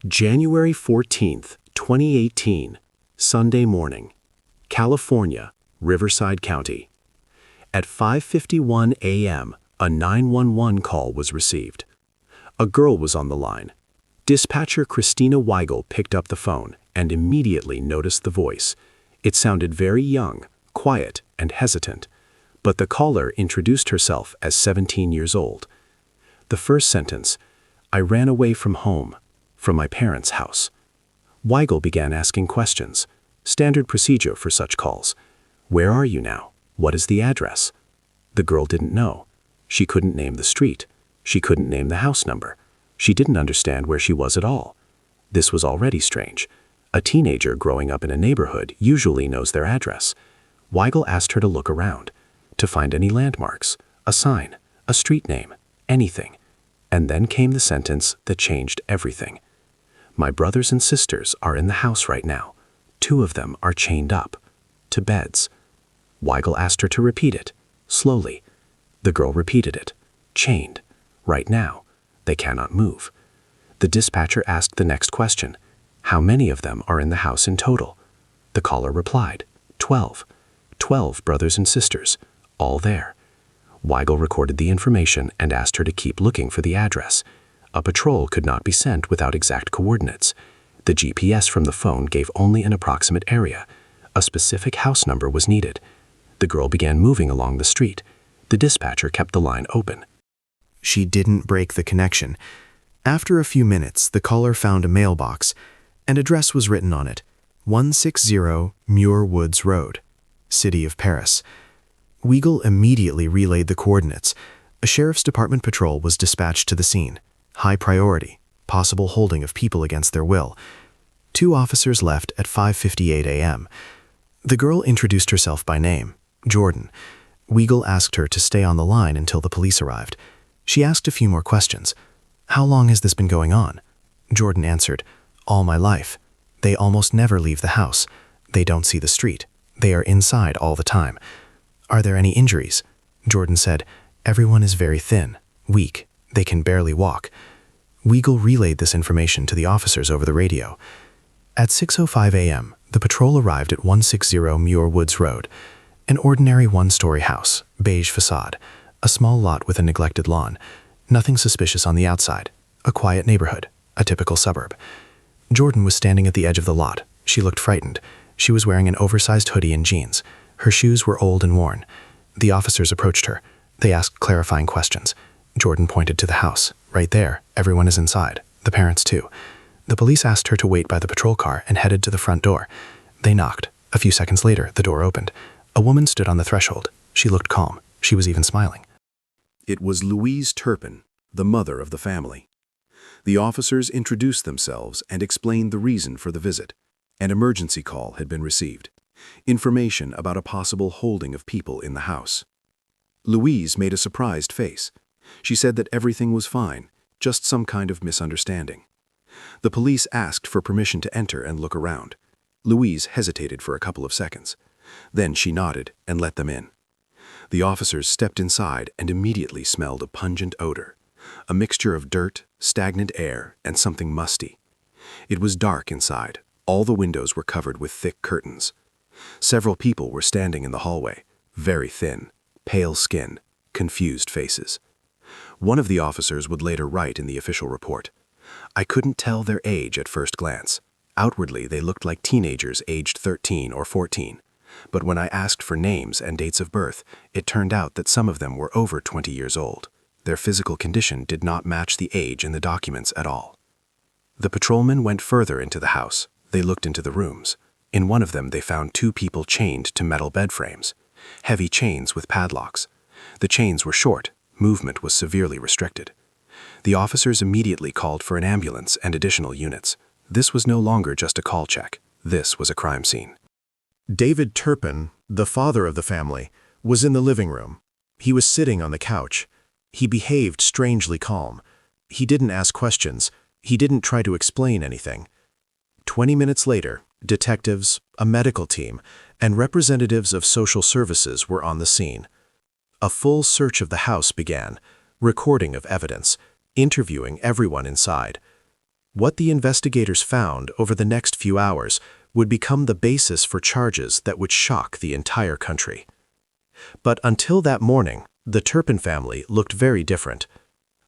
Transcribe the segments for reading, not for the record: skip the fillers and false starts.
January 14th, 2018, Sunday morning, California, Riverside County. At 5:51 a.m., a 911 call was received. A girl was on the line. Dispatcher Christina Weigel picked up the phone and immediately noticed the voice. It sounded very young, quiet, and hesitant, but the caller introduced herself as 17 years old. The first sentence, "I ran away from home, from my parents' house." Weigel began asking questions, standard procedure for such calls. "Where are you now? What is the address?" The girl didn't know. She couldn't name the street. She couldn't name the house number. She didn't understand where she was at all. This was already strange. A teenager growing up in a neighborhood usually knows their address. Weigel asked her to look around, to find any landmarks, a sign, a street name, anything. And then came the sentence that changed everything. "My brothers and sisters are in the house right now. 2 of them are chained up to beds." Weigel asked her to repeat it, slowly. The girl repeated it. "Chained. Right now. They cannot move." The dispatcher asked the next question. "How many of them are in the house in total?" The caller replied, 12. 12 brothers and sisters, all there. Weigel recorded the information and asked her to keep looking for the address. A patrol could not be sent without exact coordinates. The GPS from the phone gave only an approximate area. A specific house number was needed. The girl began moving along the street. The dispatcher kept the line open. She didn't break the connection. After a few minutes, the caller found a mailbox. An address was written on it, 160 Muir Woods Road, City of Paris. Weigel immediately relayed the coordinates. A sheriff's department patrol was dispatched to the scene. High priority, possible holding of people against their will. 2 officers left at 5:58 a.m. The girl introduced herself by name, Jordan. Weigel asked her to stay on the line until the police arrived. She asked a few more questions. "How long has this been going on?" Jordan answered, "All my life. They almost never leave the house. They don't see the street. They are inside all the time." "Are there any injuries?" Jordan said, "Everyone is very thin, weak. They can barely walk." Weigel relayed this information to the officers over the radio. At 6:05 a.m., the patrol arrived at 160 Muir Woods Road, an ordinary 1-story house, beige facade, a small lot with a neglected lawn. Nothing suspicious on the outside. A quiet neighborhood, a typical suburb. Jordan was standing at the edge of the lot. She looked frightened. She was wearing an oversized hoodie and jeans. Her shoes were old and worn. The officers approached her. They asked clarifying questions. Jordan pointed to the house. "Right there. Everyone is inside. The parents too." The police asked her to wait by the patrol car and headed to the front door. They knocked. A few seconds later, the door opened. A woman stood on the threshold. She looked calm. She was even smiling. It was Louise Turpin, the mother of the family. The officers introduced themselves and explained the reason for the visit. An emergency call had been received. Information about a possible holding of people in the house. Louise made a surprised face. She said that everything was fine, just some kind of misunderstanding. The police asked for permission to enter and look around. Louise hesitated for a couple of seconds. Then she nodded and let them in. The officers stepped inside and immediately smelled a pungent odor, a mixture of dirt, stagnant air, and something musty. It was dark inside. All the windows were covered with thick curtains. Several people were standing in the hallway, very thin, pale skin, confused faces. One of the officers would later write in the official report, "I couldn't tell their age at first glance. Outwardly, they looked like teenagers aged 13 or 14. But when I asked for names and dates of birth, it turned out that some of them were over 20 years old. Their physical condition did not match the age in the documents at all." The patrolmen went further into the house. They looked into the rooms. In one of them, they found 2 people chained to metal bed frames, heavy chains with padlocks. The chains were short. Movement was severely restricted. The officers immediately called for an ambulance and additional units. This was no longer just a call check. This was a crime scene. David Turpin, the father of the family, was in the living room. He was sitting on the couch. He behaved strangely calm. He didn't ask questions. He didn't try to explain anything. 20 minutes later, detectives, a medical team, and representatives of social services were on the scene. A full search of the house began, recording of evidence, interviewing everyone inside. What the investigators found over the next few hours would become the basis for charges that would shock the entire country. But until that morning, the Turpin family looked very different.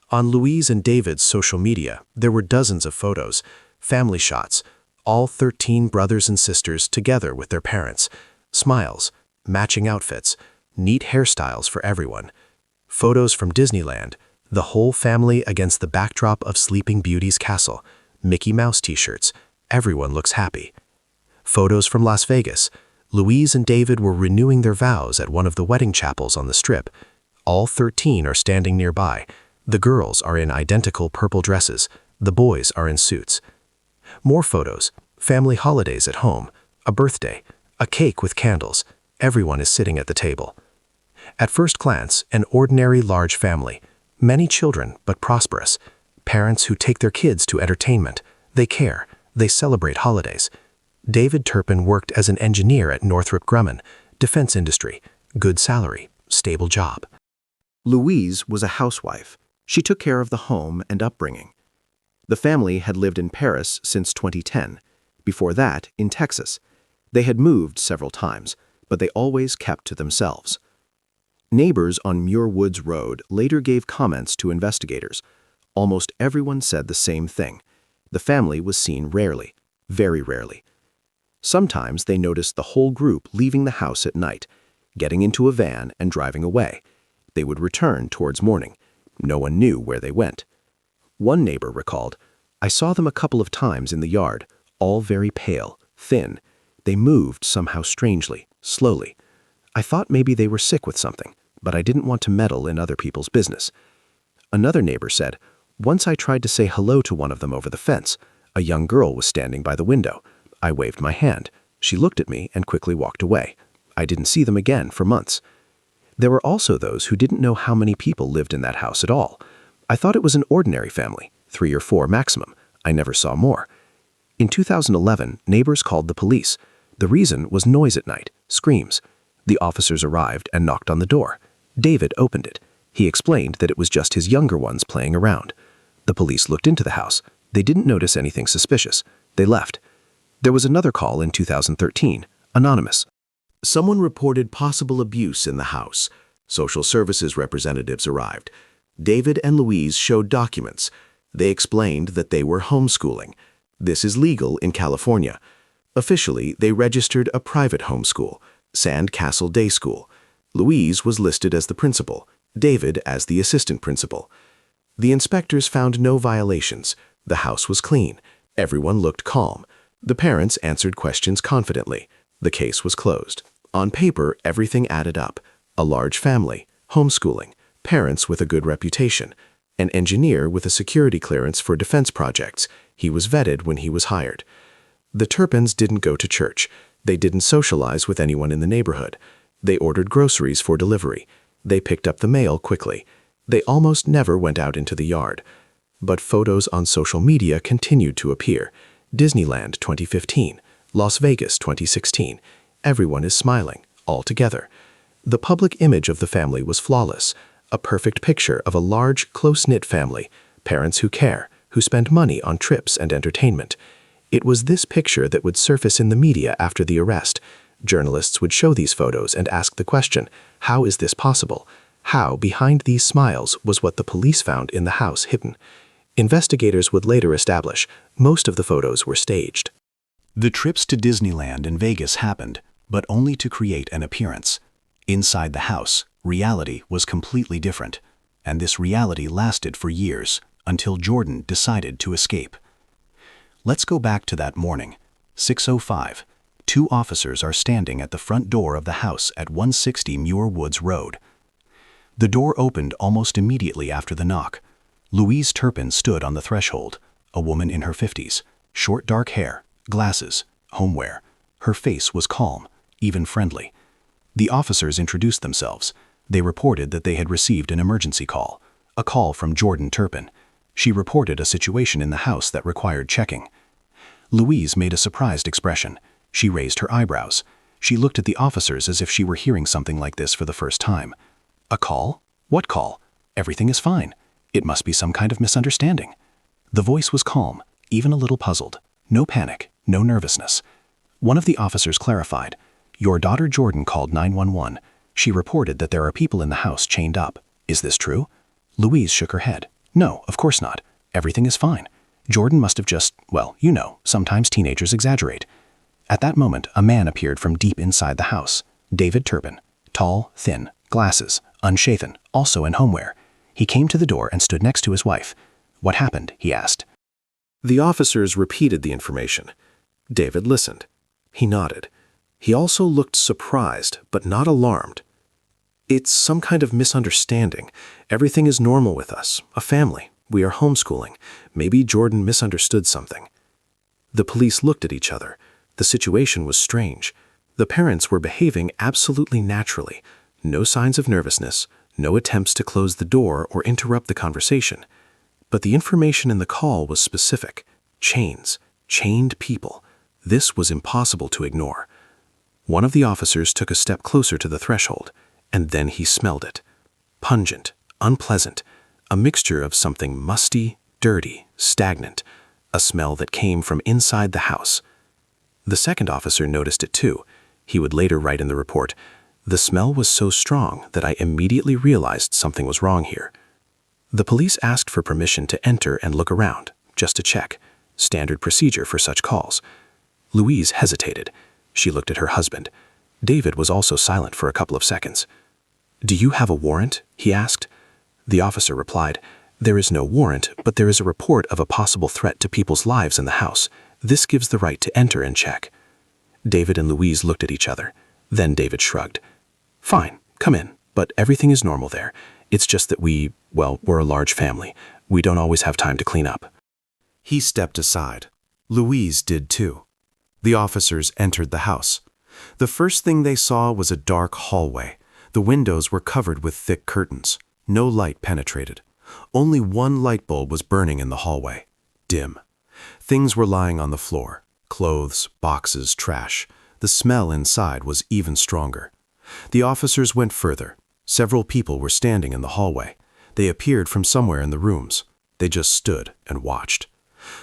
On Louise and David's social media, there were dozens of photos, family shots, all 13 brothers and sisters together with their parents, smiles, matching outfits, neat hairstyles for everyone, photos from Disneyland, the whole family against the backdrop of Sleeping Beauty's castle, Mickey Mouse t-shirts, everyone looks happy. Photos from Las Vegas, Louise and David were renewing their vows at one of the wedding chapels on the Strip. All 13 are standing nearby. The girls are in identical purple dresses, the boys are in suits. More photos, family holidays at home, a birthday, a cake with candles, everyone is sitting at the table. At first glance, an ordinary large family, many children but prosperous, parents who take their kids to entertainment, they care, they celebrate holidays. David Turpin worked as an engineer at Northrop Grumman, defense industry, good salary, stable job. Louise was a housewife. She took care of the home and upbringing. The family had lived in Paris since 2010. Before that, in Texas. They had moved several times, but they always kept to themselves. Neighbors on Muir Woods Road later gave comments to investigators. Almost everyone said the same thing. The family was seen rarely, very rarely. Sometimes they noticed the whole group leaving the house at night, getting into a van and driving away. They would return towards morning. No one knew where they went. One neighbor recalled, "I saw them a couple of times in the yard, all very pale, thin. They moved somehow strangely, slowly. I thought maybe they were sick with something, but I didn't want to meddle in other people's business." Another neighbor said, "Once I tried to say hello to one of them over the fence. A young girl was standing by the window. I waved my hand. She looked at me and quickly walked away. I didn't see them again for months." There were also those who didn't know how many people lived in that house at all. "I thought it was an ordinary family, 3 or 4 maximum. I never saw more." In 2011, neighbors called the police. The reason was noise at night, screams. The officers arrived and knocked on the door. David opened it. He explained that it was just his younger ones playing around. The police looked into the house. They didn't notice anything suspicious. They left. There was another call in 2013, anonymous. Someone reported possible abuse in the house. Social services representatives arrived. David and Louise showed documents. They explained that they were homeschooling. This is legal in California. Officially, they registered a private homeschool, Sand Castle Day School. Louise was listed as the principal, David as the assistant principal. The inspectors found no violations. The house was clean. Everyone looked calm. The parents answered questions confidently. The case was closed. On paper, everything added up. A large family, homeschooling, parents with a good reputation, an engineer with a security clearance for defense projects. He was vetted when he was hired. The Turpins didn't go to church. They didn't socialize with anyone in the neighborhood. They ordered groceries for delivery. They picked up the mail quickly. They almost never went out into the yard. But photos on social media continued to appear. Disneyland 2015, Las Vegas 2016. Everyone is smiling, all together. The public image of the family was flawless, a perfect picture of a large, close-knit family, parents who care, who spend money on trips and entertainment. It was this picture that would surface in the media after the arrest. Journalists would show these photos and ask the question, how is this possible? How, behind these smiles, was what the police found in the house hidden? Investigators would later establish most of the photos were staged. The trips to Disneyland and Vegas happened, but only to create an appearance. Inside the house, reality was completely different, and this reality lasted for years until Jordan decided to escape. Let's go back to that morning, 6:05. 2 officers are standing at the front door of the house at 160 Muir Woods Road. The door opened almost immediately after the knock. Louise Turpin stood on the threshold, a woman in her 50s, short dark hair, glasses, homeware. Her face was calm, even friendly. The officers introduced themselves. They reported that they had received an emergency call, a call from Jordan Turpin. She reported a situation in the house that required checking. Louise made a surprised expression. She raised her eyebrows. She looked at the officers as if she were hearing something like this for the first time. A call? What call? Everything is fine. It must be some kind of misunderstanding. The voice was calm, even a little puzzled. No panic, no nervousness. One of the officers clarified, "Your daughter Jordan called 911. She reported that there are people in the house chained up. Is this true?" Louise shook her head. "No, of course not. Everything is fine. Jordan must have just, well, you know, sometimes teenagers exaggerate." At that moment, a man appeared from deep inside the house. David Turpin. Tall, thin, glasses, unshaven, also in homeware. He came to the door and stood next to his wife. "What happened?" he asked. The officers repeated the information. David listened. He nodded. He also looked surprised, but not alarmed. "It's some kind of misunderstanding. Everything is normal with us, a family. We are homeschooling. Maybe Jordan misunderstood something." The police looked at each other. The situation was strange. The parents were behaving absolutely naturally. No signs of nervousness, no attempts to close the door or interrupt the conversation. But the information in the call was specific. Chains, chained people. This was impossible to ignore. One of the officers took a step closer to the threshold, and then he smelled it. Pungent, unpleasant, a mixture of something musty, dirty, stagnant, a smell that came from inside the house. The second officer noticed it too. He would later write in the report, "The smell was so strong that I immediately realized something was wrong here." The police asked for permission to enter and look around, just to check. Standard procedure for such calls. Louise hesitated. She looked at her husband. David was also silent for a couple of seconds. "Do you have a warrant?" he asked. The officer replied, "There is no warrant, but there is a report of a possible threat to people's lives in the house. This gives the right to enter and check." David and Louise looked at each other. Then David shrugged. "Fine, come in, but everything is normal there. It's just that we're a large family. We don't always have time to clean up." He stepped aside. Louise did too. The officers entered the house. The first thing they saw was a dark hallway. The windows were covered with thick curtains. No light penetrated. Only one light bulb was burning in the hallway. Dim. Things were lying on the floor. Clothes, boxes, trash. The smell inside was even stronger. The officers went further. Several people were standing in the hallway. They appeared from somewhere in the rooms. They just stood and watched.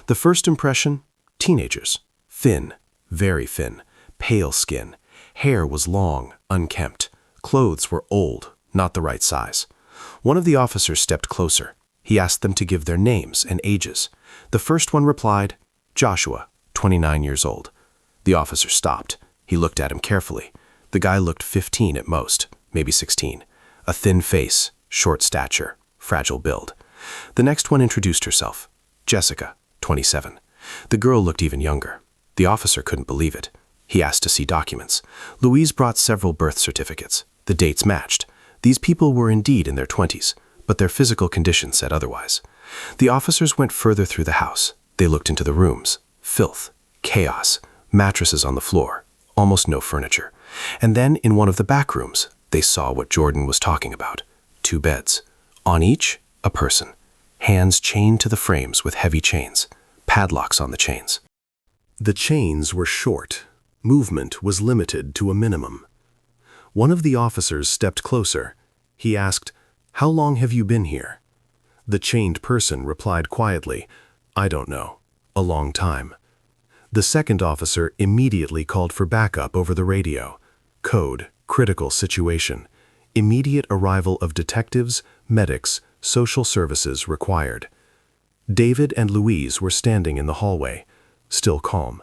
The first impression? Teenagers. Thin, very thin, pale skin. Hair was long, unkempt. Clothes were old, not the right size. One of the officers stepped closer. He asked them to give their names and ages. The first one replied, "Joshua, 29 years old." The officer stopped. He looked at him carefully. The guy looked 15 at most, maybe 16. A thin face, short stature, fragile build. The next one introduced herself. "Jessica, 27. The girl looked even younger. The officer couldn't believe it. He asked to see documents. Louise brought several birth certificates. The dates matched. These people were indeed in their 20s, but their physical condition said otherwise. The officers went further through the house. They looked into the rooms. Filth, chaos, mattresses on the floor, almost no furniture. And then in one of the back rooms, they saw what Jordan was talking about. 2 beds. On each, a person. Hands chained to the frames with heavy chains. Padlocks on the chains. The chains were short. Movement was limited to a minimum. One of the officers stepped closer. He asked, "How long have you been here?" The chained person replied quietly, "I don't know. A long time." The second officer immediately called for backup over the radio. Code, critical situation. Immediate arrival of detectives, medics, social services required. David and Louise were standing in the hallway, still calm.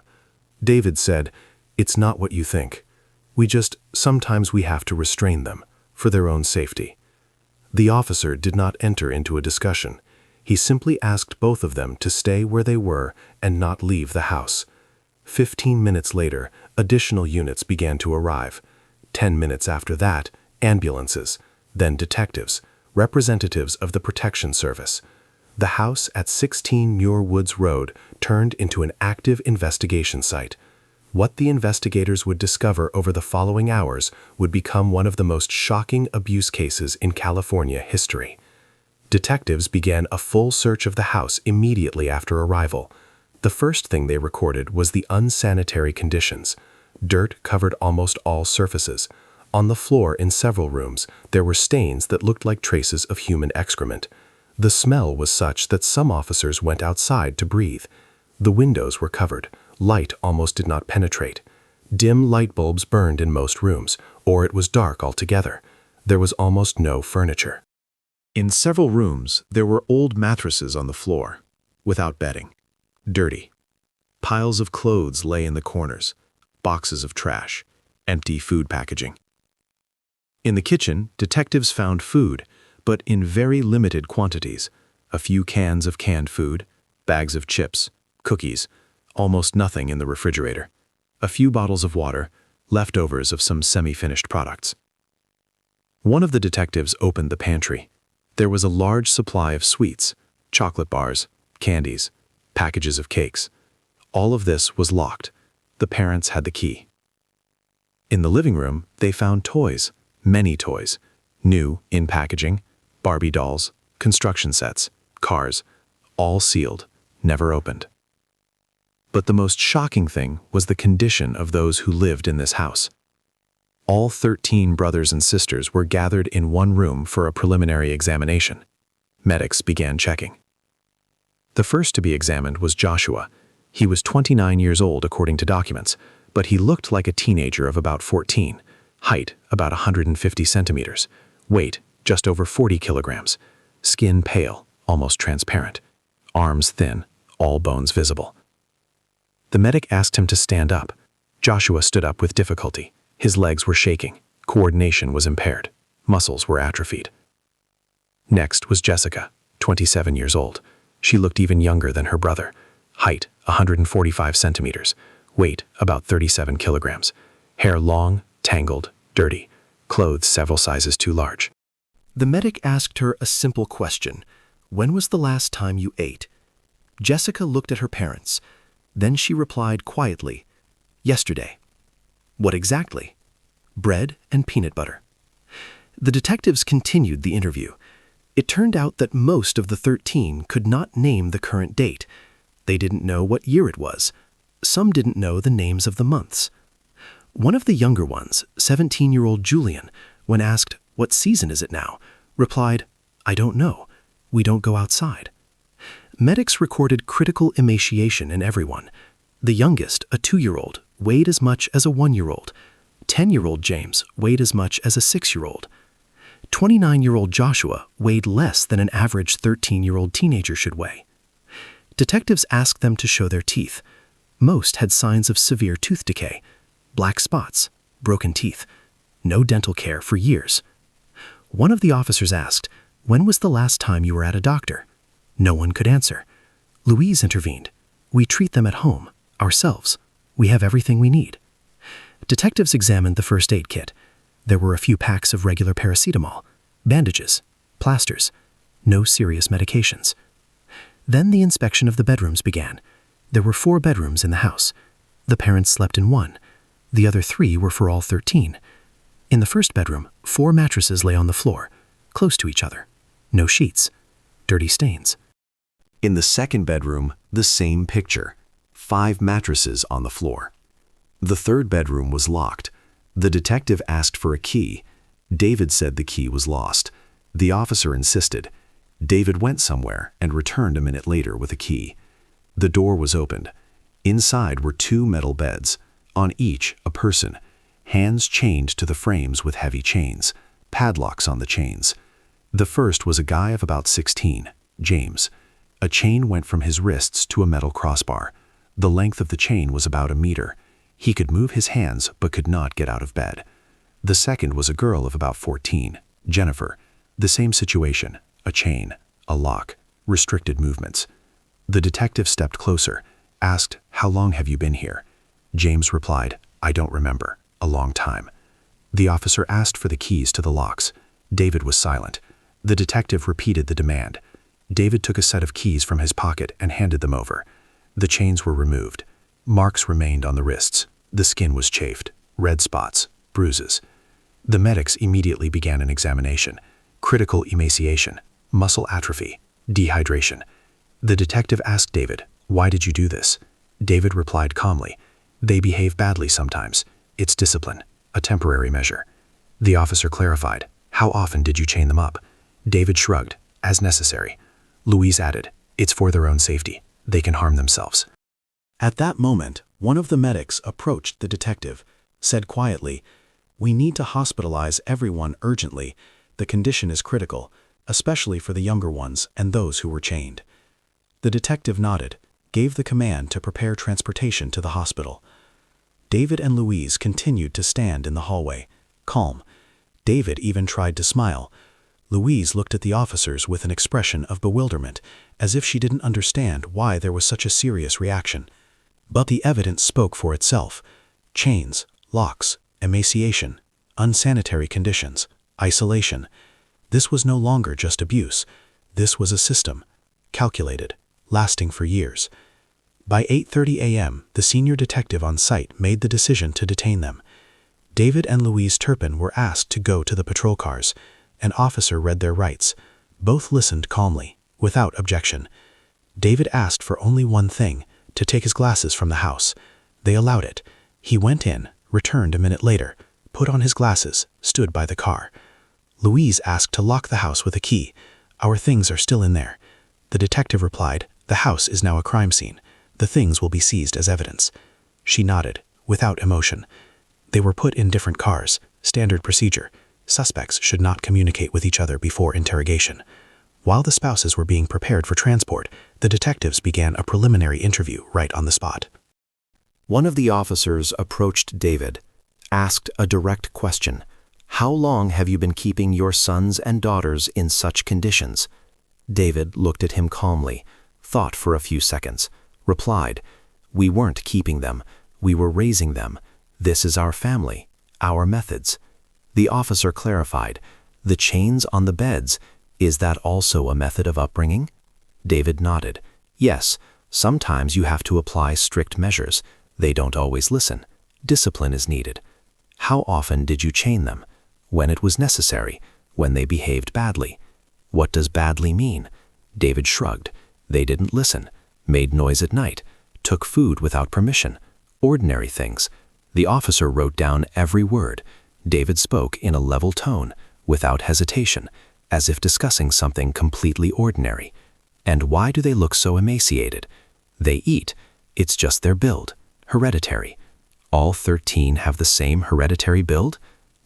David said, "It's not what you think. Sometimes we have to restrain them, for their own safety." The officer did not enter into a discussion. He simply asked both of them to stay where they were and not leave the house. 15 minutes later, additional units began to arrive. 10 minutes after that, ambulances, then detectives, representatives of the Protection Service. The house at 16 Muir Woods Road turned into an active investigation site. What the investigators would discover over the following hours would become one of the most shocking abuse cases in California history. Detectives began a full search of the house immediately after arrival. The first thing they recorded was the unsanitary conditions. Dirt covered almost all surfaces. On the floor in several rooms, there were stains that looked like traces of human excrement. The smell was such that some officers went outside to breathe. The windows were covered. Light almost did not penetrate. Dim light bulbs burned in most rooms, or it was dark altogether. There was almost no furniture. In several rooms, there were old mattresses on the floor, without bedding, dirty. Piles of clothes lay in the corners, boxes of trash, empty food packaging. In the kitchen, detectives found food, but in very limited quantities. A few cans of canned food, bags of chips, cookies, almost nothing in the refrigerator. A few bottles of water, leftovers of some semi-finished products. One of the detectives opened the pantry. There was a large supply of sweets, chocolate bars, candies, packages of cakes. All of this was locked. The parents had the key. In the living room, they found toys, many toys, new in packaging, Barbie dolls, construction sets, cars, all sealed, never opened. But the most shocking thing was the condition of those who lived in this house. All 13 brothers and sisters were gathered in one room for a preliminary examination. Medics began checking. The first to be examined was Joshua. He was 29 years old according to documents, but he looked like a teenager of about 14, height about 150 centimeters, weight just over 40 kilograms, skin pale, almost transparent, arms thin, all bones visible. The medic asked him to stand up. Joshua stood up with difficulty. His legs were shaking, coordination was impaired, muscles were atrophied. Next was Jessica, 27 years old. She looked even younger than her brother. Height, 145 centimeters. Weight, about 37 kilograms. Hair long, tangled, dirty. Clothes several sizes too large. The medic asked her a simple question. When was the last time you ate? Jessica looked at her parents. Then she replied quietly, yesterday. What exactly? Bread and peanut butter. The detectives continued the interview. It turned out that most of the 13 could not name the current date. They didn't know what year it was. Some didn't know the names of the months. One of the younger ones, 17-year-old Julian, when asked, "What season is it now?" replied, "I don't know. We don't go outside." Medics recorded critical emaciation in everyone. The youngest, a 2-year-old, weighed as much as a 1-year-old. 10-year-old James weighed as much as a 6-year-old. 29-year-old Joshua weighed less than an average 13-year-old teenager should weigh. Detectives asked them to show their teeth. Most had signs of severe tooth decay, black spots, broken teeth, no dental care for years. One of the officers asked, "When was the last time you were at a doctor?" No one could answer. Louise intervened. "We treat them at home, ourselves. We have everything we need." Detectives examined the first aid kit. There were a few packs of regular paracetamol, bandages, plasters, no serious medications. Then the inspection of the bedrooms began. There were 4 bedrooms in the house. The parents slept in one. The other 3 were for all 13. In the first bedroom, 4 mattresses lay on the floor, close to each other. No sheets. Dirty stains. In the second bedroom, the same picture. 5 mattresses on the floor. The third bedroom was locked. The detective asked for a key. David said the key was lost. The officer insisted. David went somewhere and returned a minute later with a key. The door was opened. Inside were 2 metal beds. On each, a person. Hands chained to the frames with heavy chains. Padlocks on the chains. The first was a guy of about 16, James. A chain went from his wrists to a metal crossbar. The length of the chain was about 1 meter. He could move his hands but could not get out of bed. The second was a girl of about 14, Jennifer. The same situation, a chain, a lock, restricted movements. The detective stepped closer, asked, "How long have you been here?" James replied, "I don't remember, a long time." The officer asked for the keys to the locks. David was silent. The detective repeated the demand. David took a set of keys from his pocket and handed them over. The chains were removed. Marks remained on the wrists. The skin was chafed, red spots, bruises. The medics immediately began an examination. Critical emaciation, muscle atrophy, dehydration. The detective asked David, "Why did you do this?" David replied calmly, "They behave badly sometimes. It's discipline, a temporary measure." The officer clarified, "How often did you chain them up?" David shrugged, "As necessary." Louise added, "It's for their own safety. They can harm themselves." At that moment, one of the medics approached the detective, said quietly, "We need to hospitalize everyone urgently. The condition is critical, especially for the younger ones and those who were chained." The detective nodded, gave the command to prepare transportation to the hospital. David and Louise continued to stand in the hallway, calm. David even tried to smile. Louise looked at the officers with an expression of bewilderment, as if she didn't understand why there was such a serious reaction. But the evidence spoke for itself. Chains, locks, emaciation, unsanitary conditions, isolation. This was no longer just abuse. This was a system, calculated, lasting for years. By 8:30 a.m., the senior detective on site made the decision to detain them. David and Louise Turpin were asked to go to the patrol cars. An officer read their rights. Both listened calmly, without objection. David asked for only one thing, to take his glasses from the house. They allowed it. He went in, returned a minute later, put on his glasses, stood by the car. Louise asked to lock the house with a key. "Our things are still in there." The detective replied, "The house is now a crime scene. The things will be seized as evidence." She nodded, without emotion. They were put in different cars, standard procedure. Suspects should not communicate with each other before interrogation. While the spouses were being prepared for transport, the detectives began a preliminary interview right on the spot. One of the officers approached David, asked a direct question. "How long have you been keeping your sons and daughters in such conditions?" David looked at him calmly, thought for a few seconds, replied, "We weren't keeping them. We were raising them. This is our family, our methods." The officer clarified, "The chains on the beds, is that also a method of upbringing?" David nodded. "Yes, sometimes you have to apply strict measures. They don't always listen. Discipline is needed." "How often did you chain them?" "When it was necessary, when they behaved badly." "What does badly mean?" David shrugged. "They didn't listen, made noise at night, took food without permission, ordinary things." The officer wrote down every word. David spoke in a level tone, without hesitation, as if discussing something completely ordinary. "And why do they look so emaciated?" "They eat. It's just their build. Hereditary." "All 13 have the same hereditary build?"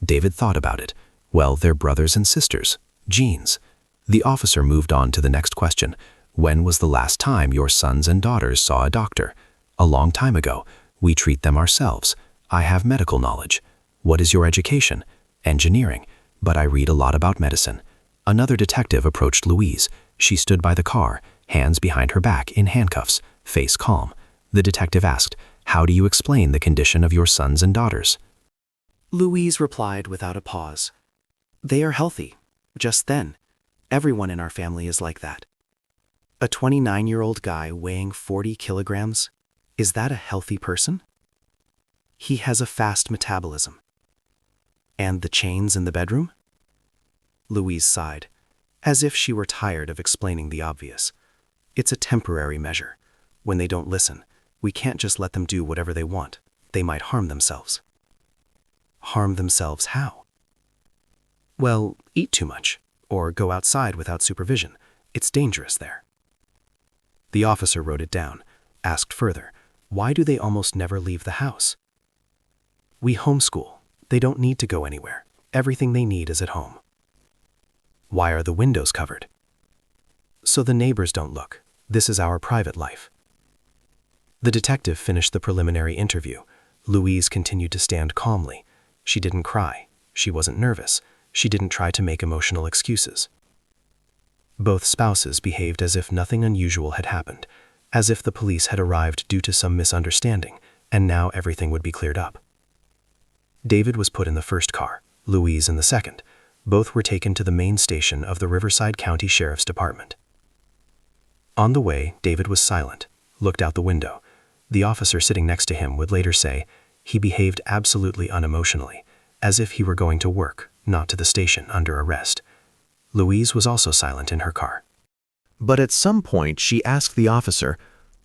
David thought about it. "Well, they're brothers and sisters. Genes." The officer moved on to the next question. "When was the last time your sons and daughters saw a doctor?" "A long time ago. We treat them ourselves. I have medical knowledge." "What is your education?" "Engineering, but I read a lot about medicine." Another detective approached Louise. She stood by the car, hands behind her back in handcuffs, face calm. The detective asked, "How do you explain the condition of your sons and daughters?" Louise replied without a pause, "They are healthy. Just then. Everyone in our family is like that." A 29-year-old guy weighing 40 kilograms? Is that a healthy person? He has a fast metabolism. And the chains in the bedroom? Louise sighed, as if she were tired of explaining the obvious. It's a temporary measure. When they don't listen, we can't just let them do whatever they want. They might harm themselves. Harm themselves how? Well, eat too much, or go outside without supervision. It's dangerous there. The officer wrote it down, asked further, "Why do they almost never leave the house?" "We homeschool. They don't need to go anywhere. Everything they need is at home." "Why are the windows covered?" "So the neighbors don't look. This is our private life." The detective finished the preliminary interview. Louise continued to stand calmly. She didn't cry. She wasn't nervous. She didn't try to make emotional excuses. Both spouses behaved as if nothing unusual had happened, as if the police had arrived due to some misunderstanding, and now everything would be cleared up. David was put in the first car, Louise in the second. Both were taken to the main station of the Riverside County Sheriff's Department. On the way, David was silent, looked out the window. The officer sitting next to him would later say, he behaved absolutely unemotionally, as if he were going to work, not to the station under arrest. Louise was also silent in her car. But at some point she asked the officer,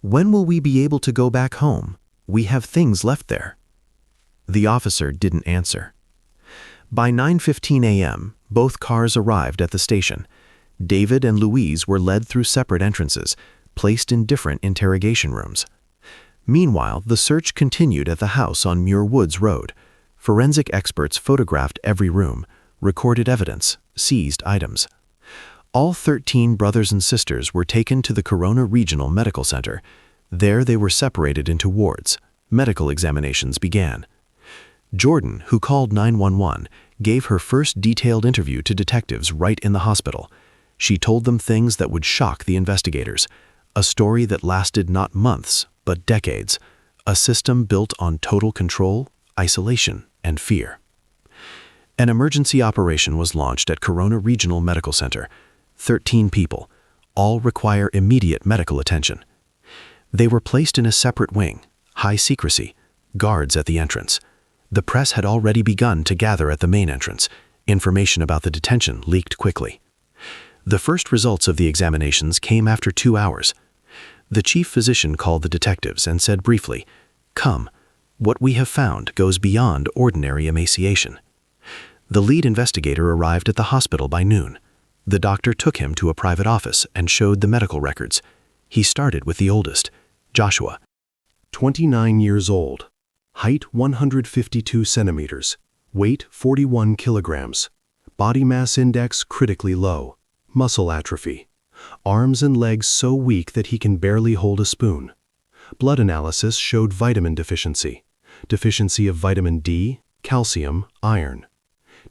"When will we be able to go back home? We have things left there." The officer didn't answer. By 9:15 a.m., both cars arrived at the station. David and Louise were led through separate entrances, placed in different interrogation rooms. Meanwhile, the search continued at the house on Muir Woods Road. Forensic experts photographed every room, recorded evidence, seized items. All 13 brothers and sisters were taken to the Corona Regional Medical Center. There they were separated into wards. Medical examinations began. Jordan, who called 911, gave her first detailed interview to detectives right in the hospital. She told them things that would shock the investigators. A story that lasted not months, but decades. A system built on total control, isolation, and fear. An emergency operation was launched at Corona Regional Medical Center. 13 people, all require immediate medical attention. They were placed in a separate wing, high secrecy, guards at the entrance. The press had already begun to gather at the main entrance. Information about the detention leaked quickly. The first results of the examinations came after 2 hours. The chief physician called the detectives and said briefly, "Come, what we have found goes beyond ordinary emaciation." The lead investigator arrived at the hospital by noon. The doctor took him to a private office and showed the medical records. He started with the oldest, Joshua. 29 years old, height 152 centimeters, weight 41 kilograms, body mass index critically low, muscle atrophy, arms and legs so weak that he can barely hold a spoon. Blood analysis showed vitamin deficiency, deficiency of vitamin D, calcium, iron.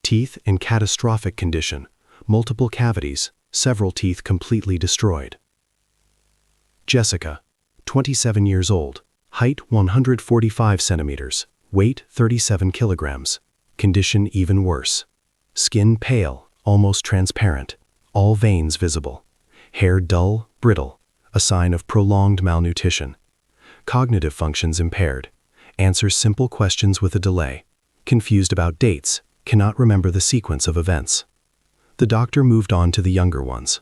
Teeth in catastrophic condition, multiple cavities, several teeth completely destroyed. Jessica, 27 years old, height 145 centimeters, weight 37 kilograms, condition even worse. Skin pale, almost transparent, all veins visible. Hair dull, brittle, a sign of prolonged malnutrition. Cognitive functions impaired. Answers simple questions with a delay. Confused about dates, cannot remember the sequence of events. The doctor moved on to the younger ones.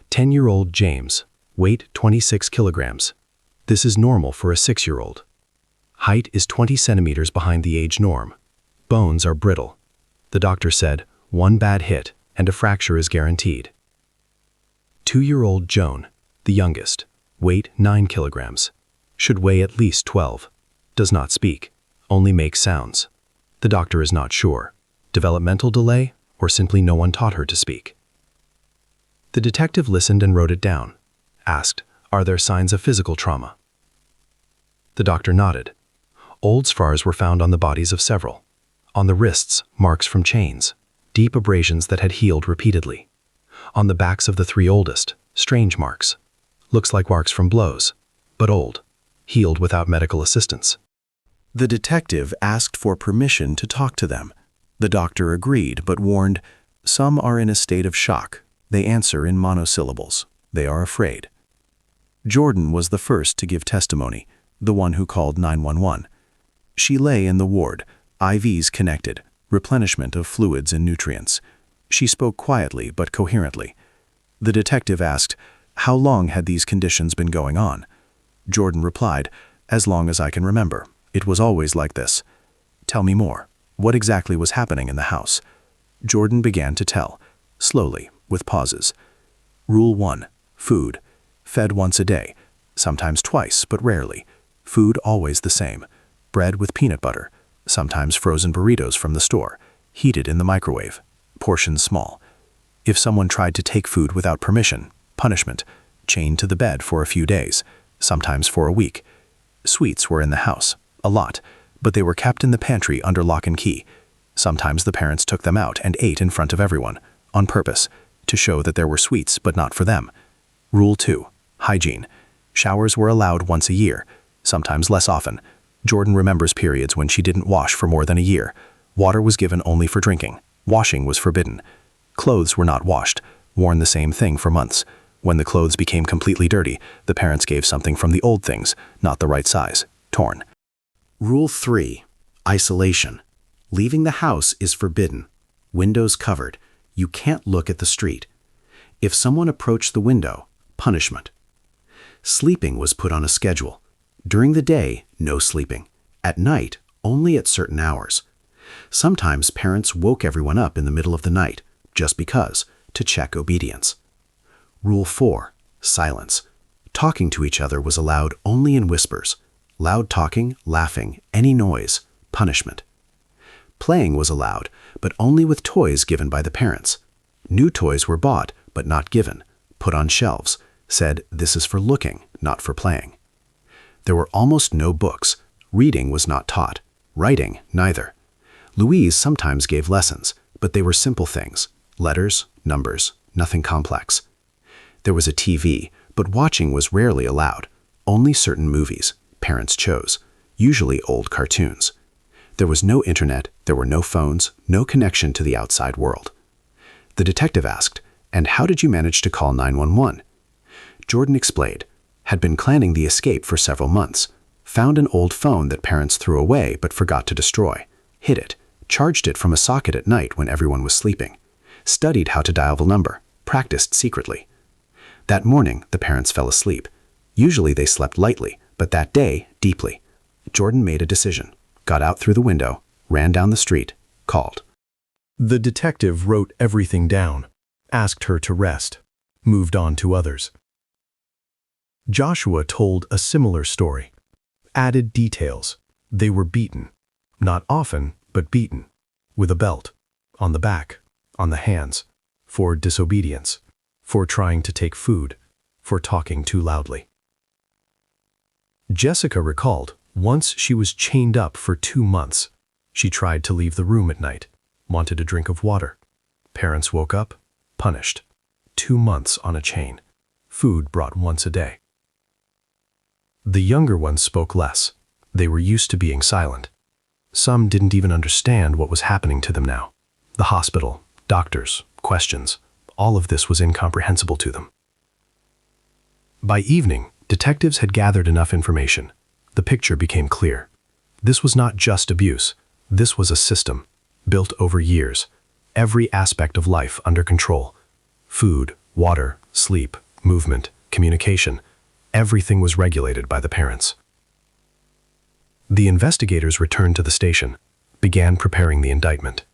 10-year-old James, weight 26 kilograms. This is normal for a 6-year-old. Height is 20 centimeters behind the age norm. Bones are brittle. The doctor said, 1 bad hit and a fracture is guaranteed. 2-year-old Joan, the youngest, weight 9 kilograms. Should weigh at least 12. Does not speak, only makes sounds. The doctor is not sure. Developmental delay, or simply no one taught her to speak. The detective listened and wrote it down. Asked, "Are there signs of physical trauma?" The doctor nodded. Old scars were found on the bodies of several. On the wrists, marks from chains, deep abrasions that had healed repeatedly. On the backs of the 3 oldest, strange marks. Looks like marks from blows, but old, healed without medical assistance. The detective asked for permission to talk to them. The doctor agreed, but warned, "Some are in a state of shock. They answer in monosyllables. They are afraid." Jordan was the first to give testimony, the one who called 911. She lay in the ward, IVs connected, replenishment of fluids and nutrients. She spoke quietly but coherently. The detective asked, "How long had these conditions been going on?" Jordan replied, "As long as I can remember. It was always like this." "Tell me more. What exactly was happening in the house?" Jordan began to tell, slowly, with pauses. Rule 1. Food. Fed once a day, sometimes twice, but rarely. Food always the same. Bread with peanut butter, sometimes frozen burritos from the store, heated in the microwave, portions small. If someone tried to take food without permission, punishment, chained to the bed for a few days, sometimes for a week. Sweets were in the house, a lot, but they were kept in the pantry under lock and key. Sometimes the parents took them out and ate in front of everyone, on purpose, to show that there were sweets but not for them. Rule 2. Hygiene. Showers were allowed once a year, sometimes less often. Jordan remembers periods when she didn't wash for more than a year. Water was given only for drinking. Washing was forbidden. Clothes were not washed, worn the same thing for months. When the clothes became completely dirty, the parents gave something from the old things, not the right size, torn. Rule 3. Isolation. Leaving the house is forbidden. Windows covered. You can't look at the street. If someone approached the window, punishment. Sleeping was put on a schedule. During the day, no sleeping. At night, only at certain hours. Sometimes parents woke everyone up in the middle of the night, just because, to check obedience. Rule 4. Silence. Talking to each other was allowed only in whispers. Loud talking, laughing, any noise, punishment. Playing was allowed, but only with toys given by the parents. New toys were bought, but not given, put on shelves, said this is for looking, not for playing. There were almost no books. Reading was not taught. Writing, neither. Louise sometimes gave lessons, but they were simple things. Letters, numbers, nothing complex. There was a TV, but watching was rarely allowed. Only certain movies, parents chose, usually old cartoons. There was no internet, there were no phones, no connection to the outside world. The detective asked, "And how did you manage to call 911? Jordan explained, had been planning the escape for several months, found an old phone that parents threw away but forgot to destroy, hid it, charged it from a socket at night when everyone was sleeping, studied how to dial the number, practiced secretly. That morning, the parents fell asleep. Usually they slept lightly, but that day, deeply. Jordan made a decision, got out through the window, ran down the street, called." The detective wrote everything down, asked her to rest, moved on to others. Joshua told a similar story, added details. They were beaten, not often, but beaten, with a belt, on the back, on the hands, for disobedience, for trying to take food, for talking too loudly. Jessica recalled, once she was chained up for 2 months. She tried to leave the room at night, wanted a drink of water. Parents woke up, punished. 2 months on a chain. Food brought once a day. The younger ones spoke less. They were used to being silent. Some didn't even understand what was happening to them now. The hospital, doctors, questions, all of this was incomprehensible to them. By evening, detectives had gathered enough information. The picture became clear. This was not just abuse. This was a system, built over years. Every aspect of life under control. Food, water, sleep, movement, communication. Everything was regulated by the parents. The investigators returned to the station, began preparing the indictment.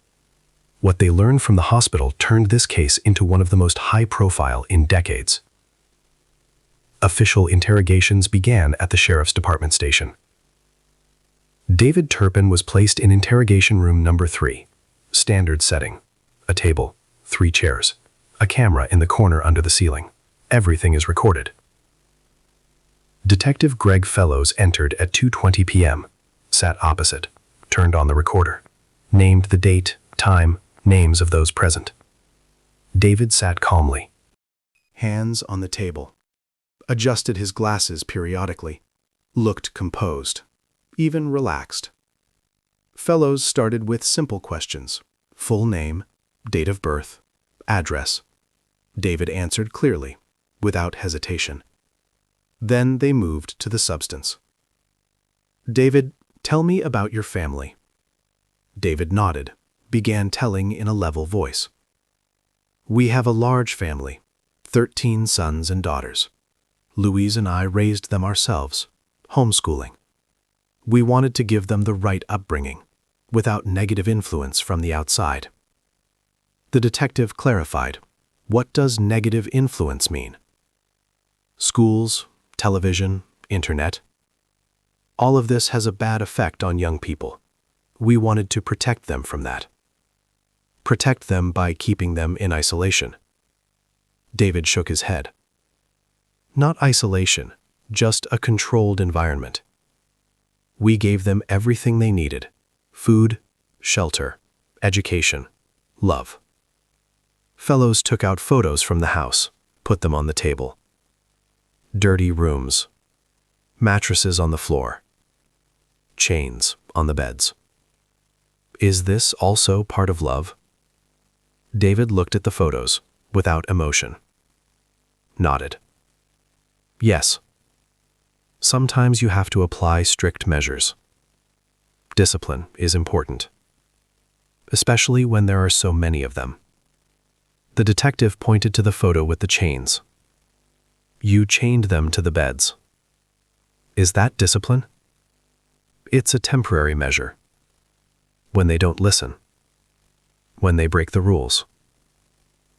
What they learned from the hospital turned this case into one of the most high-profile in decades. Official interrogations began at the Sheriff's Department station. David Turpin was placed in interrogation room number 3. Standard setting. A table, 3 chairs, a camera in the corner under the ceiling. Everything is recorded. Detective Greg Fellows entered at 2:20 p.m., sat opposite, turned on the recorder, named the date, time, names of those present. David sat calmly, hands on the table, adjusted his glasses periodically, looked composed, even relaxed. Fellows started with simple questions: full name, date of birth, address. David answered clearly, without hesitation. Then they moved to the substance. "David, tell me about your family." David nodded, began telling in a level voice. "We have a large family, 13 sons and daughters. Louise and I raised them ourselves, homeschooling. We wanted to give them the right upbringing, without negative influence from the outside." The detective clarified, "What does negative influence mean?" "Schools, television, internet. All of this has a bad effect on young people. We wanted to protect them from that. Protect them by keeping them in isolation." David shook his head. "Not isolation, just a controlled environment. We gave them everything they needed: food, shelter, education, love." Fellows took out photos from the house, put them on the table. Dirty rooms, mattresses on the floor, chains on the beds. "Is this also part of love?" David looked at the photos, without emotion. Nodded. "Yes. Sometimes you have to apply strict measures. Discipline is important, especially when there are so many of them." The detective pointed to the photo with the chains. "You chained them to the beds. Is that discipline?" "It's a temporary measure. When they don't listen. When they break the rules."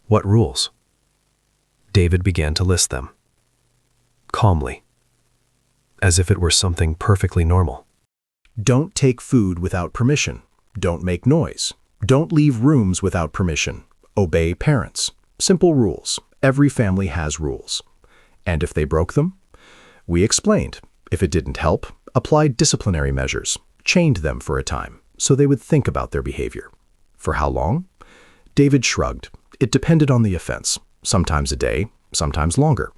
"What rules?" David began to list them. Calmly. as if it were something perfectly normal. Don't take food without permission. Don't make noise. Don't leave rooms without permission. Obey parents. Simple rules. Every family has rules. And if they broke them? We explained. If it didn't help, applied disciplinary measures, chained them for a time, so they would think about their behavior. For how long? David shrugged. It depended on the offense. Sometimes a day, sometimes longer.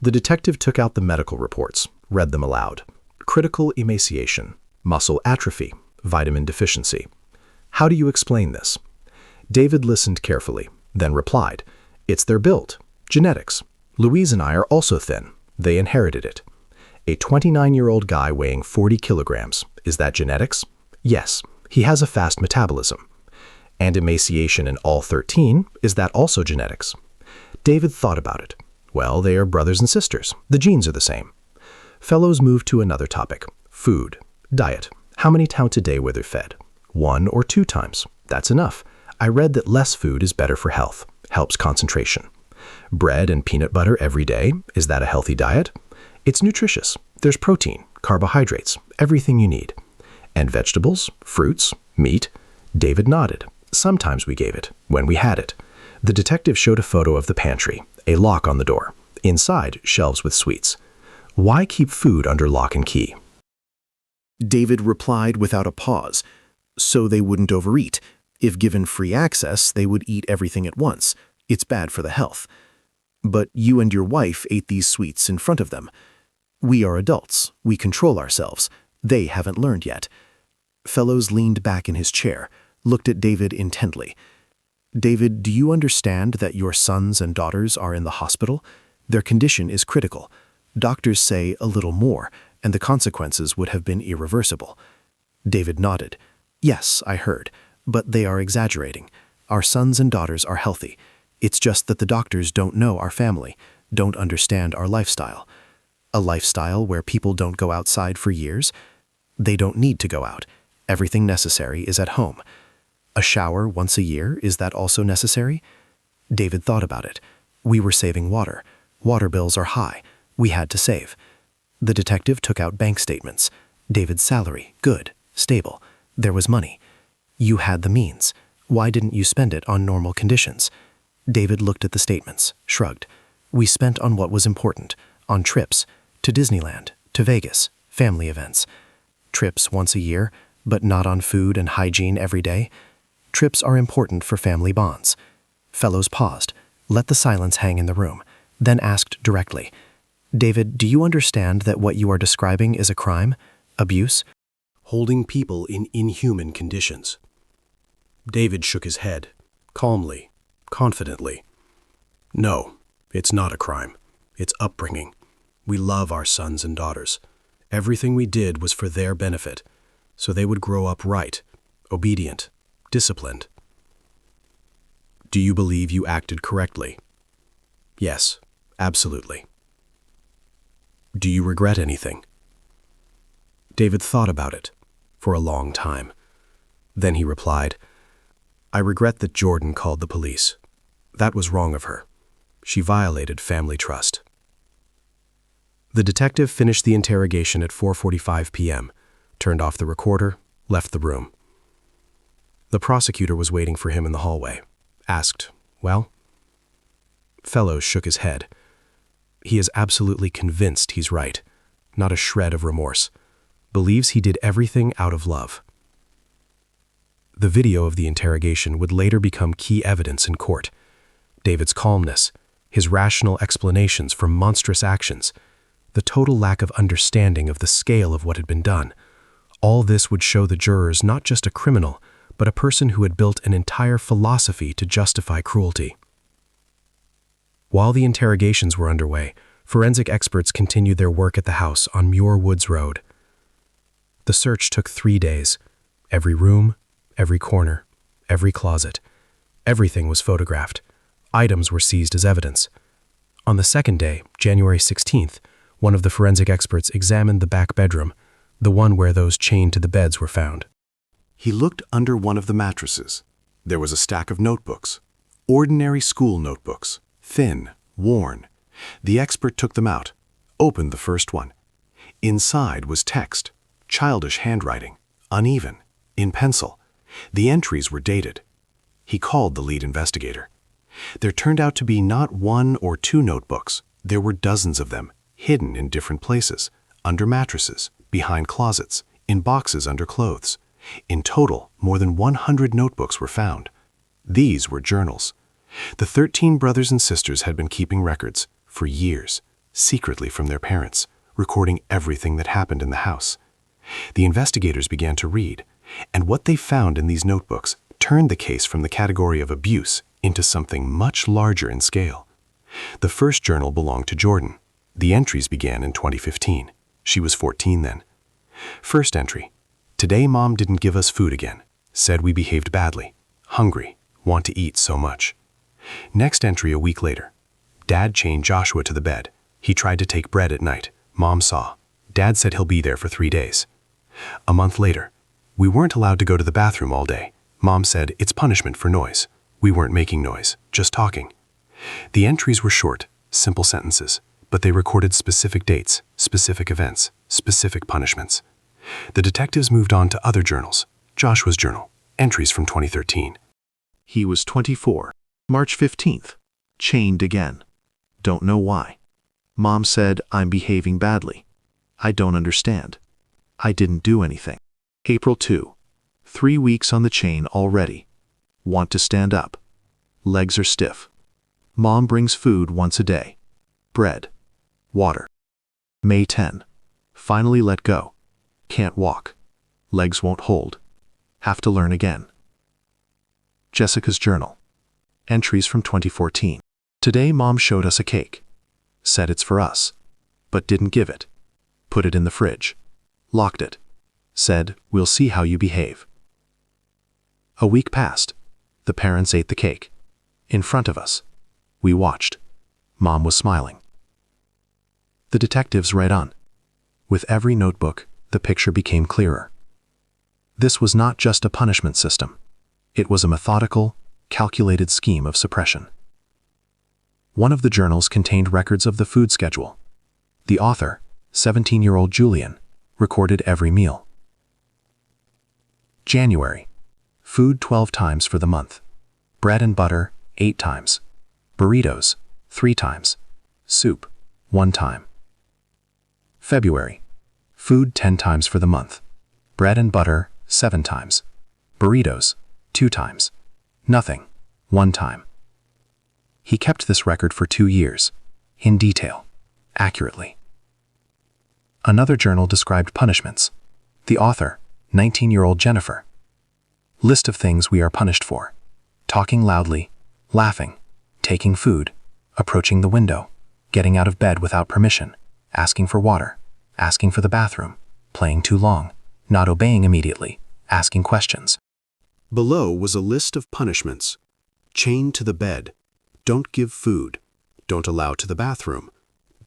The detective took out the medical reports, read them aloud. Critical emaciation, muscle atrophy, vitamin deficiency. How do you explain this? David listened carefully, then replied, "It's their build, genetics. Louise and I are also thin. They inherited it." A 29-year-old guy weighing 40 kilograms, is that genetics? Yes, he has a fast metabolism. And emaciation in all 13, is that also genetics? David thought about it. Well, they are brothers and sisters. The genes are the same. Fellows moved to another topic, food, diet. How many times a day were they fed? 1 or 2 times. That's enough. I read that less food is better for health, helps concentration. Bread and peanut butter every day, is that a healthy diet? It's nutritious. There's protein, carbohydrates, everything you need. And vegetables, fruits, meat? David nodded. Sometimes we gave it, when we had it. The detective showed a photo of the pantry, a lock on the door. Inside, shelves with sweets. Why keep food under lock and key? David replied without a pause, so they wouldn't overeat. If given free access, they would eat everything at once. It's bad for the health. But you and your wife ate these sweets in front of them. We are adults. We control ourselves. They haven't learned yet. Fellows leaned back in his chair, looked at David intently. David, do you understand that your sons and daughters are in the hospital? Their condition is critical. Doctors say a little more, and the consequences would have been irreversible. David nodded. Yes, I heard, but they are exaggerating. Our sons and daughters are healthy. It's just that the doctors don't know our family, don't understand our lifestyle. A lifestyle where people don't go outside for years? They don't need to go out. Everything necessary is at home. A shower once a year, is that also necessary? David thought about it. We were saving water. Water bills are high. We had to save. The detective took out bank statements. David's salary, good, stable. There was money. You had the means. Why didn't you spend it on normal conditions? David looked at the statements, shrugged. We spent on what was important, on trips, to Disneyland, to Vegas, family events. Trips once a year, but not on food and hygiene every day. Trips are important for family bonds. Fellows paused, let the silence hang in the room, then asked directly, David, do you understand that what you are describing is a crime? Abuse? Holding people in inhuman conditions. David shook his head, calmly, confidently. No, it's not a crime. It's upbringing. We love our sons and daughters. Everything we did was for their benefit, so they would grow up right, obedient, disciplined. Do you believe you acted correctly? Yes, absolutely. Do you regret anything? David thought about it for a long time. Then he replied, I regret that Jordan called the police. That was wrong of her. She violated family trust. The detective finished the interrogation at 4:45 p.m., turned off the recorder, left the room. The prosecutor was waiting for him in the hallway. Asked, well? Fellows shook his head. He is absolutely convinced he's right, not a shred of remorse. Believes he did everything out of love. The video of the interrogation would later become key evidence in court. David's calmness, his rational explanations for monstrous actions, the total lack of understanding of the scale of what had been done. All this would show the jurors not just a criminal, but a person who had built an entire philosophy to justify cruelty. While the interrogations were underway, forensic experts continued their work at the house on Muir Woods Road. The search took 3 days. Every room, every corner, every closet. Everything was photographed. Items were seized as evidence. On the second day, January 16th, one of the forensic experts examined the back bedroom, the one where those chained to the beds were found. He looked under one of the mattresses. There was a stack of notebooks. Ordinary school notebooks. Thin, worn. The expert took them out, opened the first one. Inside was text, childish handwriting, uneven, in pencil. The entries were dated. He called the lead investigator. There turned out to be not 1 or 2 notebooks. There were dozens of them, hidden in different places, under mattresses, behind closets, in boxes under clothes. In total, more than 100 notebooks were found. These were journals. The 13 brothers and sisters had been keeping records, for years, secretly from their parents, recording everything that happened in the house. The investigators began to read, and what they found in these notebooks turned the case from the category of abuse into something much larger in scale. The first journal belonged to Jordan. The entries began in 2015. She was 14 then. First entry: "Today Mom didn't give us food again. Said we behaved badly. Hungry. Want to eat so much." Next entry a week later: "Dad chained Joshua to the bed. He tried to take bread at night. Mom saw. Dad said he'll be there for 3 days." A month later: "We weren't allowed to go to the bathroom all day. Mom said it's punishment for noise. We weren't making noise, just talking." The entries were short, simple sentences, but they recorded specific dates, specific events, specific punishments. The detectives moved on to other journals. Joshua's journal, entries from 2013. He was 24. March 15th. Chained again. Don't know why. Mom said I'm behaving badly. I don't understand. I didn't do anything. April 2. 3 weeks on the chain already. Want to stand up. Legs are stiff. Mom brings food once a day. Bread. Water. May 10. Finally let go. Can't walk. Legs won't hold. Have to learn again. Jessica's journal. Entries from 2014. Today Mom showed us a cake. Said it's for us, but didn't give it. Put it in the fridge. Locked it. Said, we'll see how you behave. A week passed. The parents ate the cake. In front of us. We watched. Mom was smiling. The detectives read on. With every notebook, the picture became clearer. This was not just a punishment system. It was a methodical, calculated scheme of suppression. One of the journals contained records of the food schedule. The author, 17-year-old Julian, recorded every meal. January. Food 12 times for the month. Bread and butter, 8 times. Burritos, 3 times. Soup, 1 time. February. Food 10 times for the month. Bread and butter, 7 times. Burritos, 2 times. Nothing, 1 time. He kept this record for 2 years, in detail, accurately. Another journal described punishments. The author, 19-year-old Jennifer. List of things we are punished for: talking loudly, laughing, taking food, approaching the window, getting out of bed without permission, asking for water, asking for the bathroom, playing too long, not obeying immediately, asking questions. Below was a list of punishments: chained to the bed, don't give food, don't allow to the bathroom,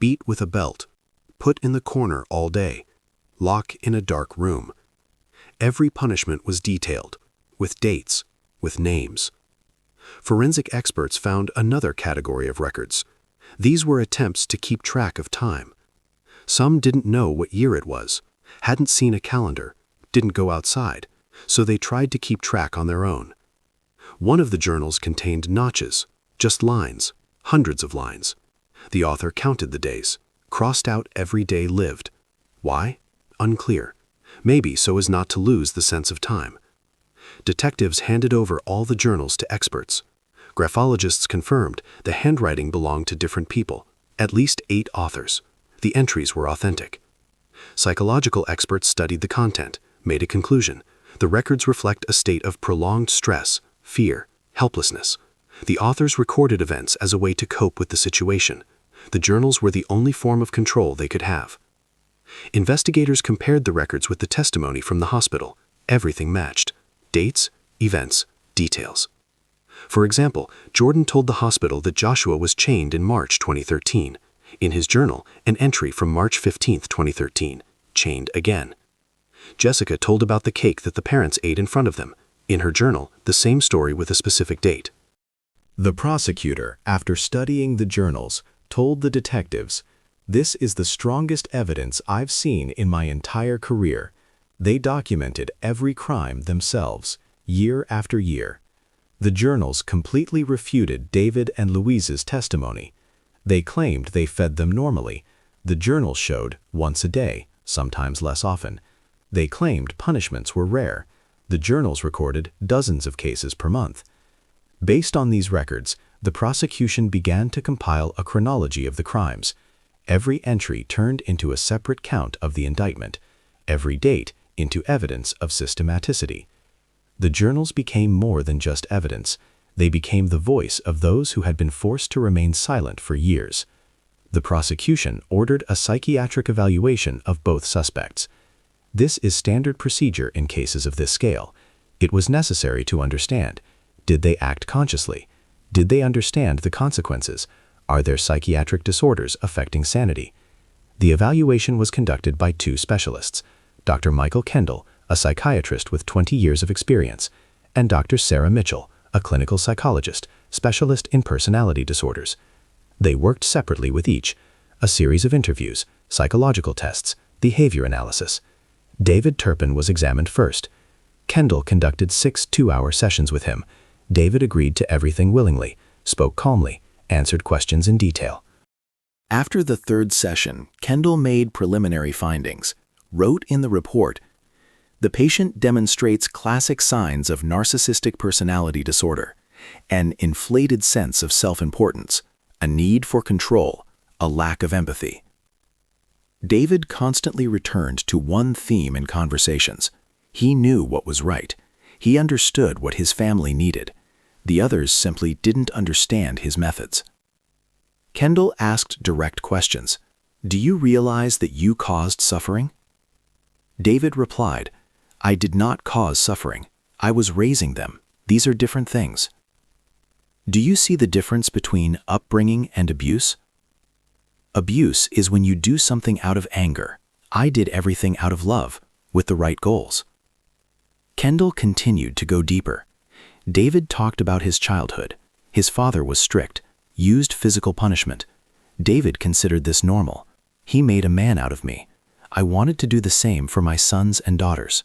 beat with a belt, put in the corner all day, lock in a dark room. Every punishment was detailed, with dates, with names. Forensic experts found another category of records. These were attempts to keep track of time. Some didn't know what year it was, hadn't seen a calendar, didn't go outside, so they tried to keep track on their own. One of the journals contained notches, just lines, hundreds of lines. The author counted the days, crossed out every day lived. Why? Unclear. Maybe so as not to lose the sense of time. Detectives handed over all the journals to experts. Graphologists confirmed the handwriting belonged to different people, at least 8 authors. The entries were authentic. Psychological experts studied the content, made a conclusion. The records reflect a state of prolonged stress, fear, helplessness. The authors recorded events as a way to cope with the situation. The journals were the only form of control they could have. Investigators compared the records with the testimony from the hospital. Everything matched: dates, events, details. For example, Jordan told the hospital that Joshua was chained in March 2013. In his journal, an entry from March 15, 2013, chained again. Jessica told about the cake that the parents ate in front of them. In her journal, the same story with a specific date. The prosecutor, after studying the journals, told the detectives, This is the strongest evidence I've seen in my entire career. They documented every crime themselves, year after year. The journals completely refuted David and Louise's testimony. They claimed they fed them normally. The journals showed once a day, sometimes less often. They claimed punishments were rare. The journals recorded dozens of cases per month. Based on these records, the prosecution began to compile a chronology of the crimes. Every entry turned into a separate count of the indictment, every date into evidence of systematicity. The journals became more than just evidence. They became the voice of those who had been forced to remain silent for years. The prosecution ordered a psychiatric evaluation of both suspects. This is standard procedure in cases of this scale. It was necessary to understand: did they act consciously? Did they understand the consequences? Are there psychiatric disorders affecting sanity? The evaluation was conducted by two specialists, Dr. Michael Kendall, a psychiatrist with 20 years of experience, and Dr. Sarah Mitchell, a clinical psychologist, specialist in personality disorders. They worked separately with each: a series of interviews, psychological tests, behavior analysis. David Turpin was examined first. Kendall conducted 6 two-hour sessions with him. David agreed to everything willingly, spoke calmly, answered questions in detail. After the third session, Kendall made preliminary findings, wrote in the report, "The patient demonstrates classic signs of narcissistic personality disorder, an inflated sense of self-importance, a need for control, a lack of empathy." David constantly returned to one theme in conversations. He knew what was right. He understood what his family needed. The others simply didn't understand his methods. Kendall asked direct questions. "Do you realize that you caused suffering?" David replied, "I did not cause suffering. I was raising them. These are different things." "Do you see the difference between upbringing and abuse?" "Abuse is when you do something out of anger. I did everything out of love, with the right goals." Kendall continued to go deeper. David talked about his childhood. His father was strict, used physical punishment. David considered this normal. "He made a man out of me. I wanted to do the same for my sons and daughters."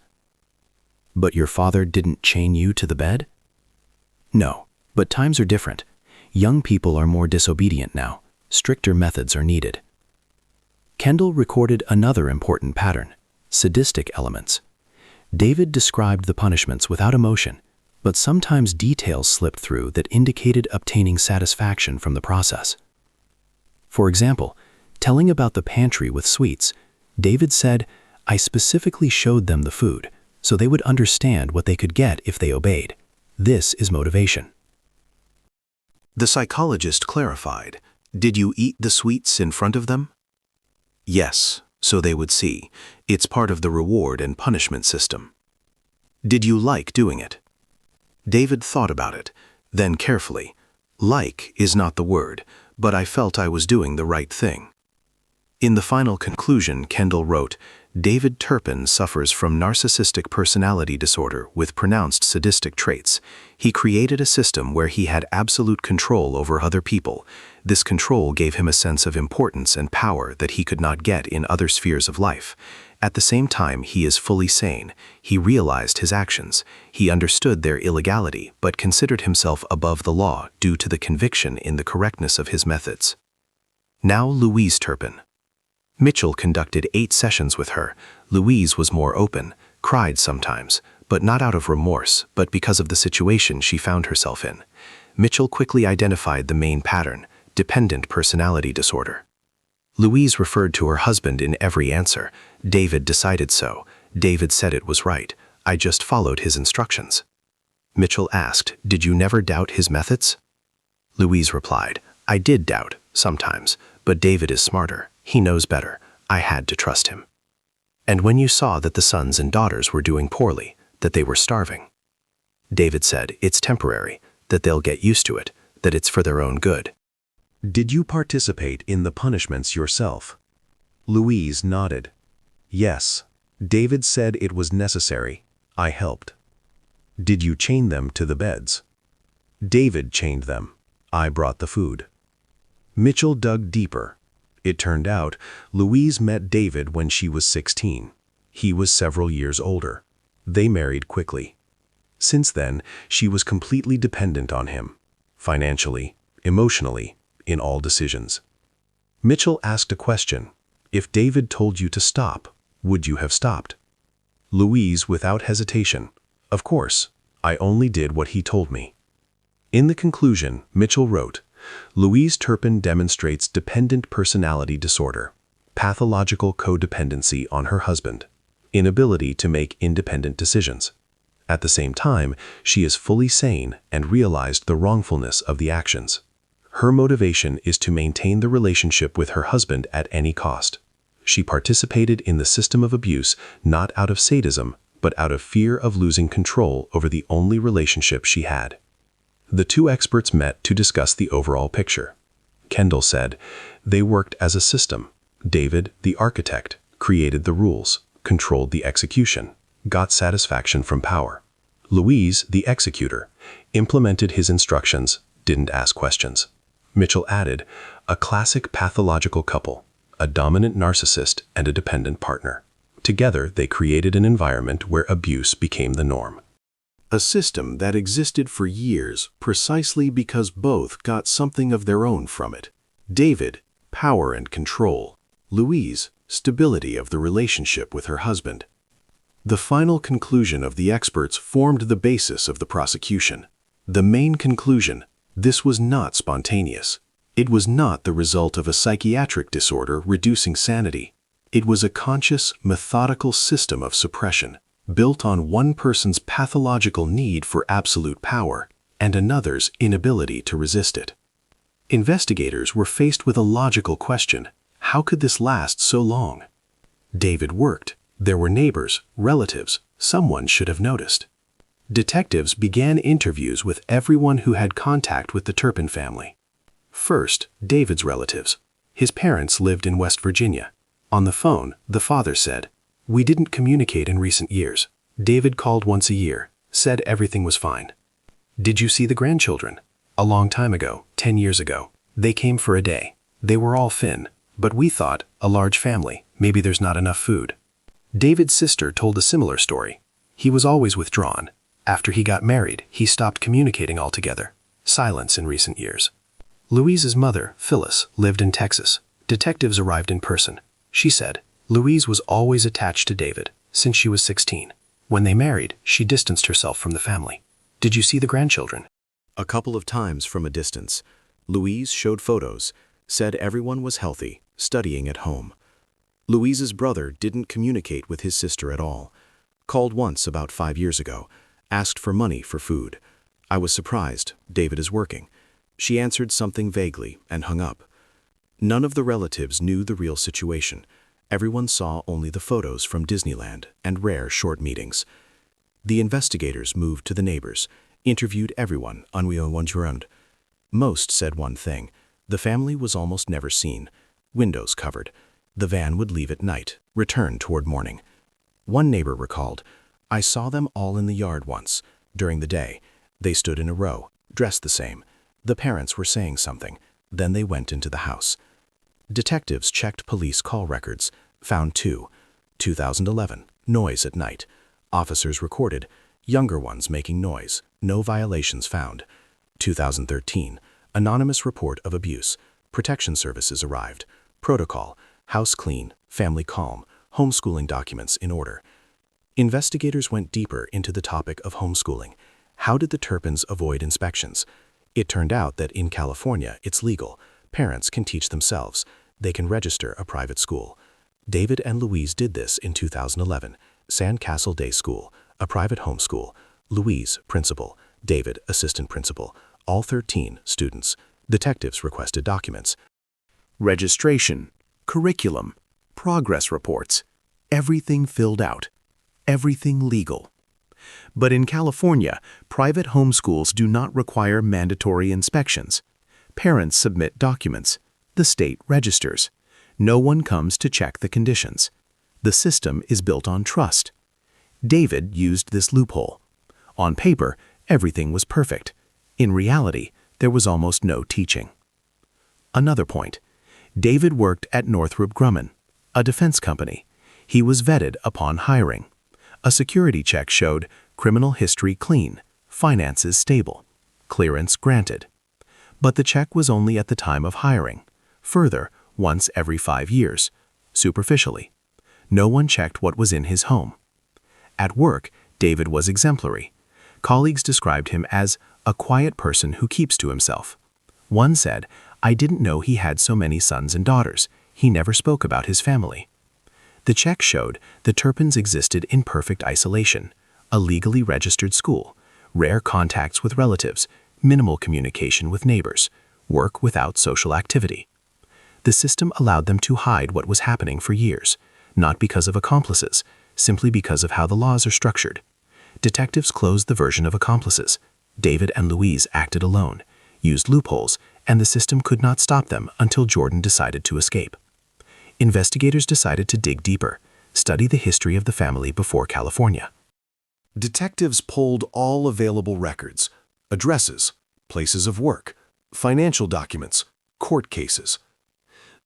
"But your father didn't chain you to the bed?" "No, but times are different. Young people are more disobedient now. Stricter methods are needed." Kendall recorded another important pattern: sadistic elements. David described the punishments without emotion, but sometimes details slipped through that indicated obtaining satisfaction from the process. For example, telling about the pantry with sweets, David said, "I specifically showed them the food, so they would understand what they could get if they obeyed. This is motivation." The psychologist clarified, "Did you eat the sweets in front of them?" "Yes, so they would see. It's part of the reward and punishment system." "Did you like doing it?" David thought about it, then carefully. "Like is not the word, but I felt I was doing the right thing." In the final conclusion, Kendall wrote, "David Turpin suffers from narcissistic personality disorder with pronounced sadistic traits. He created a system where he had absolute control over other people. This control gave him a sense of importance and power that he could not get in other spheres of life. At the same time, he is fully sane. He realized his actions. He understood their illegality, but considered himself above the law due to the conviction in the correctness of his methods." Now Louise Turpin. Mitchell conducted 8 sessions with her. Louise was more open, cried sometimes, but not out of remorse, but because of the situation she found herself in. Mitchell quickly identified the main pattern: dependent personality disorder. Louise referred to her husband in every answer. "David decided so. David said it was right. I just followed his instructions." Mitchell asked, "Did you never doubt his methods?" Louise replied, "I did doubt, sometimes, but David is smarter. He knows better. I had to trust him." "And when you saw that the sons and daughters were doing poorly, that they were starving?" David said, "It's temporary, that they'll get used to it, that it's for their own good." "Did you participate in the punishments yourself?" Louise nodded. "Yes. David said it was necessary. I helped." "Did you chain them to the beds?" David chained them. I brought the food." Mitchell dug deeper. It turned out Louise met David when she was 16. He was several years older. They married quickly. Since then, she was completely dependent on him, financially, emotionally, in all decisions. Mitchell asked a question. If David told you to stop, would you have stopped? Louise, without hesitation, of course, I only did what he told me. In the conclusion, Mitchell wrote, Louise Turpin demonstrates dependent personality disorder, pathological codependency on her husband, inability to make independent decisions. At the same time, she is fully sane and realized the wrongfulness of the actions. Her motivation is to maintain the relationship with her husband at any cost. She participated in the system of abuse not out of sadism, but out of fear of losing control over the only relationship she had. The two experts met to discuss the overall picture. Kendall said, they worked as a system. David, the architect, created the rules, controlled the execution, got satisfaction from power. Louise, the executor, implemented his instructions, didn't ask questions. Mitchell added, a classic pathological couple, a dominant narcissist and a dependent partner. Together, they created an environment where abuse became the norm. A system that existed for years precisely because both got something of their own from it. David, power and control. Louise, stability of the relationship with her husband. The final conclusion of the experts formed the basis of the prosecution. The main conclusion: this was not spontaneous. It was not the result of a psychiatric disorder reducing sanity. It was a conscious, methodical system of suppression, built on one person's pathological need for absolute power and another's inability to resist it. Investigators were faced with a logical question: how could this last so long? David worked. There were neighbors, relatives, someone should have noticed. Detectives began interviews with everyone who had contact with the Turpin family. First, David's relatives. His parents lived in West Virginia. On the phone, the father said, "We didn't communicate in recent years. David called once a year, said everything was fine." "Did you see the grandchildren?" "A long time ago, 10 years ago. They came for a day. They were all thin, but we thought, a large family, maybe there's not enough food." David's sister told a similar story. He was always withdrawn. After he got married, he stopped communicating altogether. Silence in recent years. Louise's mother, Phyllis, lived in Texas. Detectives arrived in person. She said, Louise was always attached to David, since she was 16. When they married, she distanced herself from the family. "Did you see the grandchildren?" A couple of times from a distance, Louise showed photos, said everyone was healthy, studying at home. Louise's brother didn't communicate with his sister at all. Called once about 5 years ago, asked for money for food. "I was surprised, David is working." She answered something vaguely and hung up. None of the relatives knew the real situation. Everyone saw only the photos from Disneyland and rare short meetings. The investigators moved to the neighbors, interviewed everyone on where. Most said one thing: the family was almost never seen, windows covered. The van would leave at night, return toward morning. One neighbor recalled, "I saw them all in the yard once. During the day, they stood in a row, dressed the same. The parents were saying something, then they went into the house." Detectives checked police call records, found 2011, noise at night. Officers recorded, younger ones making noise, no violations found. 2013, anonymous report of abuse. Protection services arrived. Protocol, house clean, family calm, homeschooling documents in order. Investigators went deeper into the topic of homeschooling. How did the Turpins avoid inspections? It turned out that in California, it's legal. Parents can teach themselves. They can register a private school. David and Louise did this in 2011. Sandcastle Day School, a private homeschool. Louise, principal. David, assistant principal. All 13 students. Detectives requested documents. Registration, curriculum, progress reports. Everything filled out. Everything legal. But in California, private homeschools do not require mandatory inspections. Parents submit documents. The state registers. No one comes to check the conditions. The system is built on trust. David used this loophole. On paper, everything was perfect. In reality, there was almost no teaching. Another point. David worked at Northrop Grumman, a defense company. He was vetted upon hiring. A security check showed criminal history clean, finances stable, clearance granted. But the check was only at the time of hiring. Further, once every 5 years, superficially. No one checked what was in his home. At work, David was exemplary. Colleagues described him as a quiet person who keeps to himself. One said, "I didn't know he had so many sons and daughters. He never spoke about his family." The check showed the Turpins existed in perfect isolation, a legally registered school, rare contacts with relatives, minimal communication with neighbors, work without social activity. The system allowed them to hide what was happening for years, not because of accomplices, simply because of how the laws are structured. Detectives closed the version of accomplices. David and Louise acted alone, used loopholes, and the system could not stop them until Jordan decided to escape. Investigators decided to dig deeper, study the history of the family before California. Detectives pulled all available records, addresses, places of work, financial documents, court cases.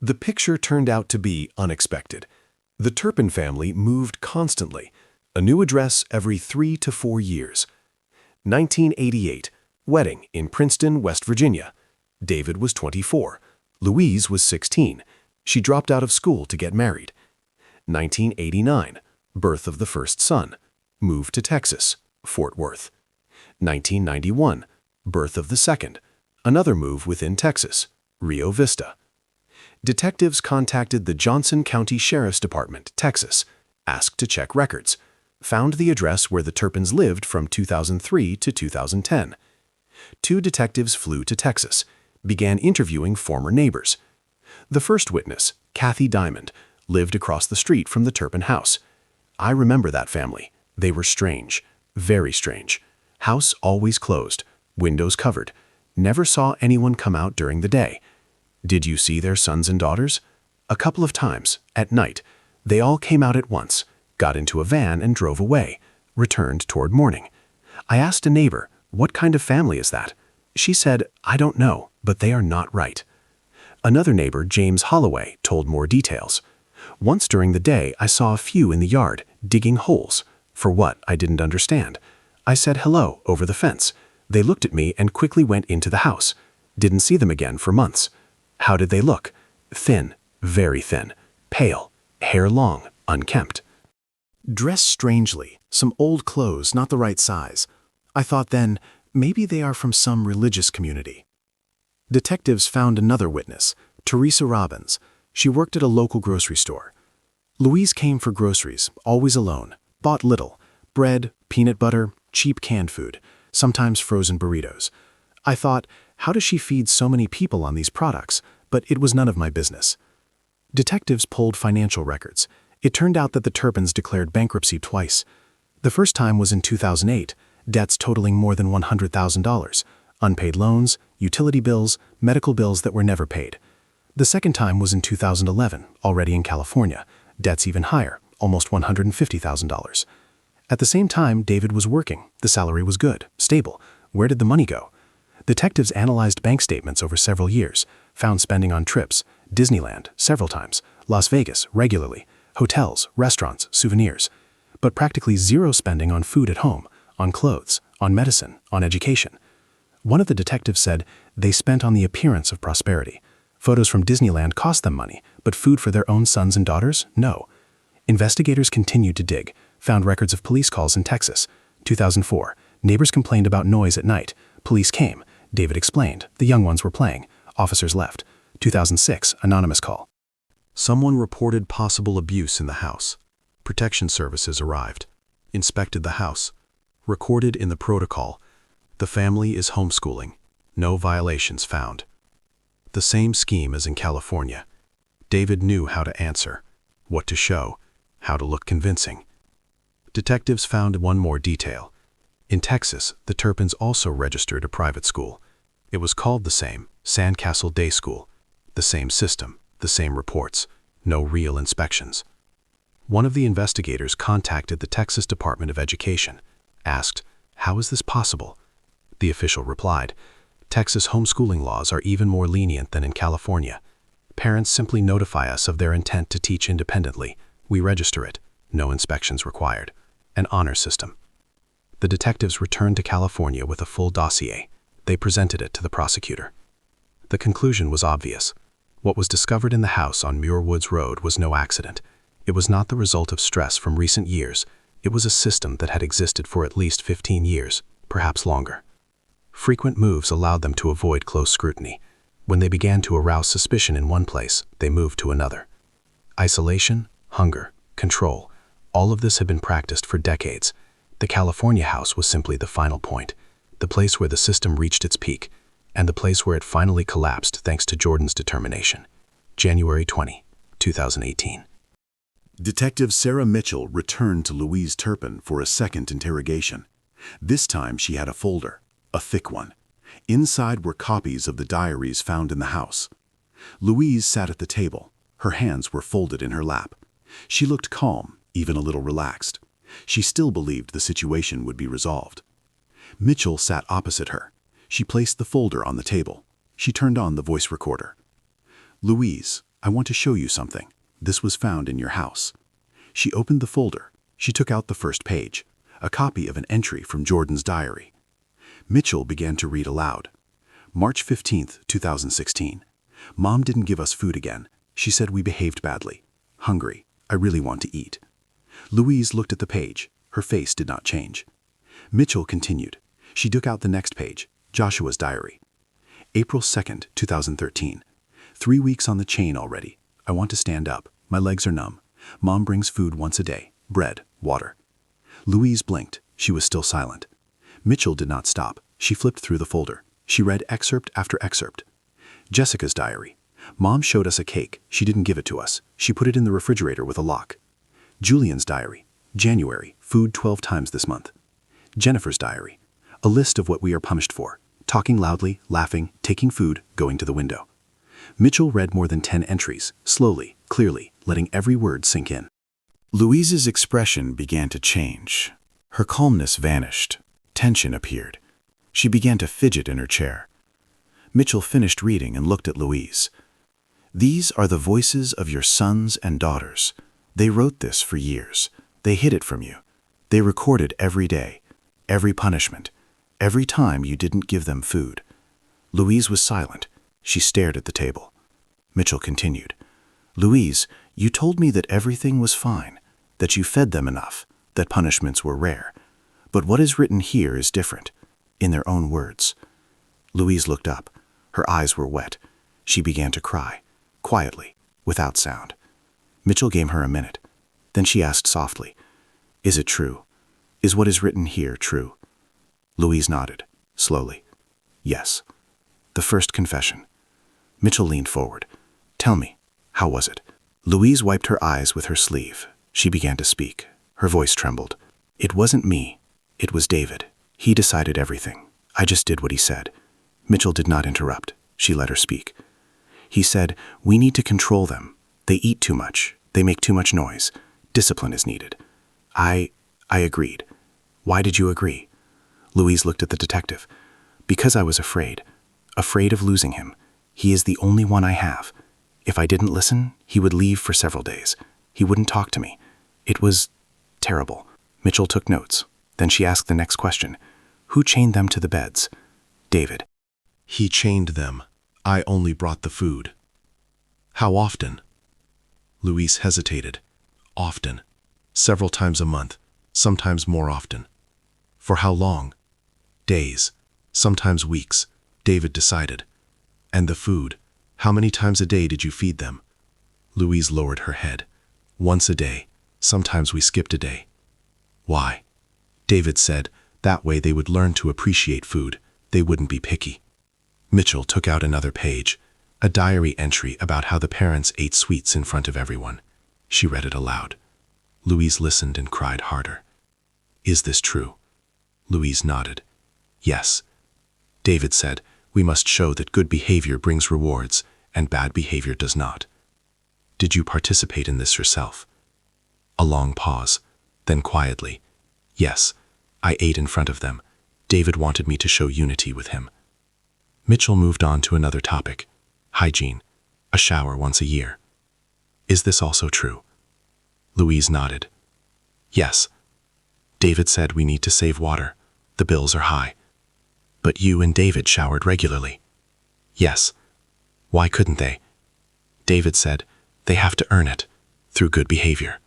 The picture turned out to be unexpected. The Turpin family moved constantly, a new address every 3 to 4 years. 1988, wedding in Princeton, West Virginia. David was 24. Louise was 16. She dropped out of school to get married. 1989, birth of the first son. Moved to Texas, Fort Worth. 1991, birth of the second. Another move within Texas, Rio Vista. Detectives contacted the Johnson County Sheriff's Department, Texas, asked to check records, found the address where the Turpins lived from 2003 to 2010. 2 detectives flew to Texas, began interviewing former neighbors. The first witness, Kathy Diamond, lived across the street from the Turpin house. "I remember that family. They were strange, very strange. House always closed, windows covered. Never saw anyone come out during the day. Did you see their sons and daughters? A couple of times, at night. They all came out at once, got into a van and drove away, returned toward morning. I asked a neighbor, 'What kind of family is that?' She said, 'I don't know, but they are not right.'" Another neighbor, James Holloway, told more details. "Once during the day, I saw a few in the yard, digging holes. For what, I didn't understand. I said hello over the fence. They looked at me and quickly went into the house. Didn't see them again for months. How did they look? Thin, very thin, pale, hair long, unkempt. Dressed strangely, some old clothes, not the right size. I thought then, maybe they are from some religious community." Detectives found another witness, Teresa Robbins. She worked at a local grocery store. Louise came for groceries, always alone, bought little, bread, peanut butter, cheap canned food, sometimes frozen burritos. I thought, how does she feed so many people on these products? But it was none of my business. Detectives pulled financial records. It turned out that the Turpins declared bankruptcy twice. The first time was in 2008, debts totaling more than $100,000, unpaid loans, utility bills, medical bills that were never paid. The second time was in 2011, already in California, debts even higher, almost $150,000. At the same time, David was working. The salary was good, stable. Where did the money go? Detectives analyzed bank statements over several years, found spending on trips, Disneyland several times, Las Vegas regularly, hotels, restaurants, souvenirs, but practically zero spending on food at home, on clothes, on medicine, on education. One of the detectives said they spent on the appearance of prosperity. Photos from Disneyland cost them money, but food for their own sons and daughters? No. Investigators continued to dig, found records of police calls in Texas. 2004, neighbors complained about noise at night. Police came. David explained. The young ones were playing. Officers left. 2006, anonymous call. Someone reported possible abuse in the house. Protection services arrived. Inspected the house. Recorded in the protocol. The family is homeschooling. No violations found. The same scheme as in California. David knew how to answer, what to show, how to look convincing. Detectives found one more detail. In Texas, the Turpins also registered a private school. It was called the same, Sandcastle Day School. The same system, the same reports, no real inspections. One of the investigators contacted the Texas Department of Education, asked, "How is this possible?" The official replied, "Texas homeschooling laws are even more lenient than in California. Parents simply notify us of their intent to teach independently. We register it, no inspections required. An honor system. The detectives returned to California with a full dossier. They presented it to the prosecutor. The conclusion was obvious. What was discovered in the house on Muir Woods Road was no accident. It was not the result of stress from recent years. It was a system that had existed for at least 15 years, perhaps longer. Frequent moves allowed them to avoid close scrutiny. When they began to arouse suspicion in one place, they moved to another. Isolation, hunger, control, all of this had been practiced for decades. The California house was simply the final point, the place where the system reached its peak, and the place where it finally collapsed thanks to Jordan's determination. January 20, 2018. Detective Sarah Mitchell returned to Louise Turpin for a second interrogation. This time she had a folder, a thick one. Inside were copies of the diaries found in the house. Louise sat at the table. Her hands were folded in her lap. She looked calm, even a little relaxed. She still believed the situation would be resolved. Mitchell sat opposite her. She placed the folder on the table. She turned on the voice recorder. "Louise, I want to show you something. This was found in your house." She opened the folder. She took out the first page, a copy of an entry from Jordan's diary. Mitchell began to read aloud. March 15th, 2016. "Mom didn't give us food again. She said we behaved badly. Hungry. I really want to eat." Louise looked at the page. Her face did not change. Mitchell continued. She took out the next page, Joshua's diary. April 2nd, 2013. 3 weeks on the chain already. I want to stand up. My legs are numb. Mom brings food once a day. Bread, water. Louise blinked. She was still silent. Mitchell did not stop. She flipped through the folder. She read excerpt after excerpt. Jessica's diary. Mom showed us a cake. She didn't give it to us. She put it in the refrigerator with a lock. Julian's diary. January. Food 12 times this month. Jennifer's diary. A list of what we are punished for. Talking loudly, laughing, taking food, going to the window. Mitchell read more than 10 entries, slowly, clearly, letting every word sink in. Louise's expression began to change. Her calmness vanished. Tension appeared. She began to fidget in her chair. Mitchell finished reading and looked at Louise. "These are the voices of your sons and daughters. They wrote this for years. They hid it from you. They recorded every day, every punishment, every time you didn't give them food." Louise was silent. She stared at the table. Mitchell continued. "Louise, you told me that everything was fine, that you fed them enough, that punishments were rare. But what is written here is different, in their own words." Louise looked up. Her eyes were wet. She began to cry, quietly, without sound. Mitchell gave her a minute. Then she asked softly, "Is it true? Is what is written here true?" Louise nodded, slowly. "Yes." The first confession. Mitchell leaned forward. "Tell me, how was it?" Louise wiped her eyes with her sleeve. She began to speak. Her voice trembled. "It wasn't me. It was David. He decided everything. I just did what he said." Mitchell did not interrupt. She let her speak. "He said, we need to control them. They eat too much. They make too much noise. Discipline is needed." I agreed." "Why did you agree?" Louise looked at the detective. "Because I was afraid. Afraid of losing him. He is the only one I have. If I didn't listen, he would leave for several days. He wouldn't talk to me. It was terrible." Mitchell took notes. Then she asked the next question. "Who chained them to the beds?" "David." He chained them. I only brought the food. How often? Louise hesitated. Often. Several times a month, sometimes more often. For how long? Days, sometimes weeks, David decided. And the food, how many times a day did you feed them? Louise lowered her head. Once a day, sometimes we skipped a day. Why? David said, that way they would learn to appreciate food. They wouldn't be picky. Mitchell took out another page, a diary entry about how the parents ate sweets in front of everyone. She read it aloud. Louise listened and cried harder. "Is this true?" Louise nodded. "Yes." David said, "We must show that good behavior brings rewards and bad behavior does not." "Did you participate in this yourself?" A long pause, then quietly, "Yes, I ate in front of them. David wanted me to show unity with him." Mitchell moved on to another topic, hygiene. a shower once a year. Is this also true? Louise nodded. Yes. David said we need to save water. The bills are high. But you and David showered regularly. Yes. Why couldn't they? David said they have to earn it through good behavior.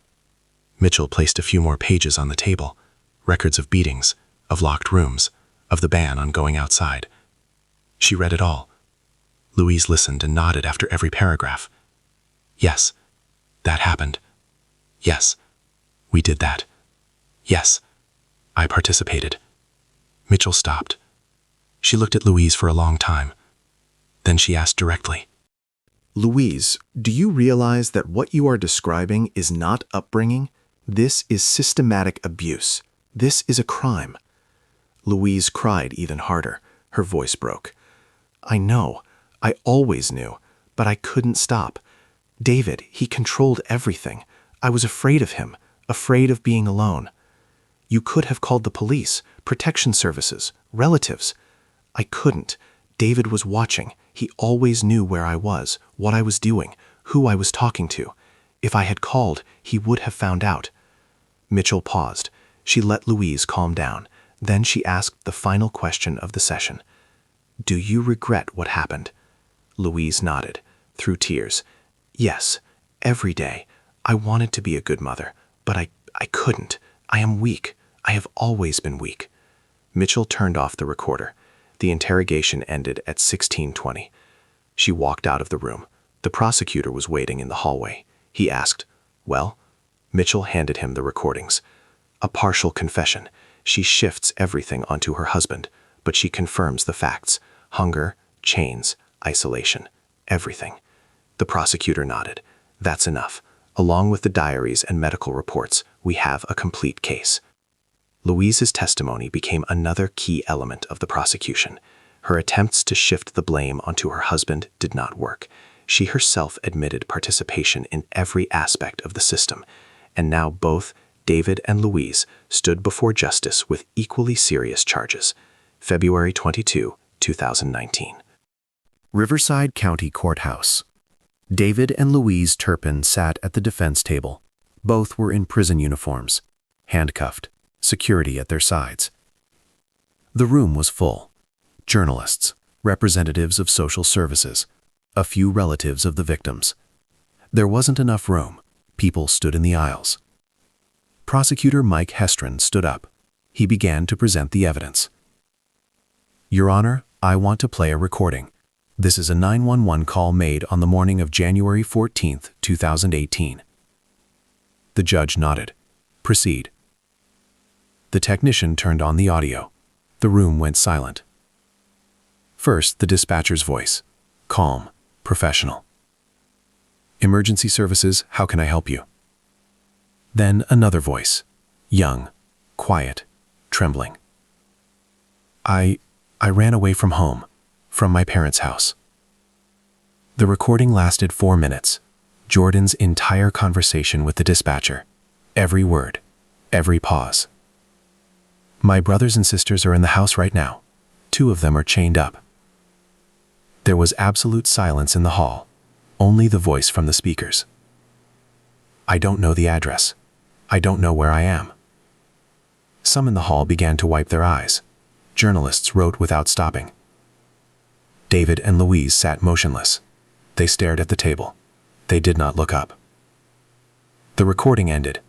Mitchell placed a few more pages on the table, records of beatings, of locked rooms, of the ban on going outside. She read it all. Louise listened and nodded after every paragraph. Yes, that happened. Yes, we did that. Yes, I participated. Mitchell stopped. She looked at Louise for a long time. Then she asked directly, Louise, do you realize that what you are describing is not upbringing? This is systematic abuse. This is a crime. Louise cried even harder. Her voice broke. I know. I always knew. But I couldn't stop. David, he controlled everything. I was afraid of him, afraid of being alone. You could have called the police, protection services, relatives. I couldn't. David was watching. He always knew where I was, what I was doing, who I was talking to. If I had called, he would have found out. Mitchell paused. She let Louise calm down. Then she asked the final question of the session. Do you regret what happened? Louise nodded, through tears. Yes, every day. I wanted to be a good mother, but I couldn't. I am weak. I have always been weak. Mitchell turned off the recorder. The interrogation ended at 16:20. She walked out of the room. The prosecutor was waiting in the hallway. He asked, Well? Mitchell handed him the recordings. A partial confession. She shifts everything onto her husband, but she confirms the facts. Hunger, chains, isolation, everything. The prosecutor nodded. That's enough. Along with the diaries and medical reports, we have a complete case. Louise's testimony became another key element of the prosecution. Her attempts to shift the blame onto her husband did not work. She herself admitted participation in every aspect of the system, and now both David and Louise stood before justice with equally serious charges. February 22, 2019. Riverside County Courthouse. David and Louise Turpin sat at the defense table. Both were in prison uniforms, handcuffed, security at their sides. The room was full. Journalists, representatives of social services, a few relatives of the victims. There wasn't enough room. People stood in the aisles. Prosecutor Mike hsìIdrEn stood up. He began to present the evidence. Your Honor, I want to play a recording. This is a 911 call made on the morning of January 14, 2018. The judge nodded. Proceed. The technician turned on the audio. The room went silent. First, the dispatcher's voice. Calm, professional. Emergency services, how can I help you? Then another voice. Young, quiet, trembling. I ran away from home, from my parents' house. The recording lasted 4 minutes. Jordan's entire conversation with the dispatcher. Every word, every pause. My brothers and sisters are in the house right now. 2 of them are chained up. There was absolute silence in the hall, only the voice from the speakers. I don't know the address. I don't know where I am. Some in the hall began to wipe their eyes. Journalists wrote without stopping. David and Louise sat motionless. They stared at the table. They did not look up. The recording ended.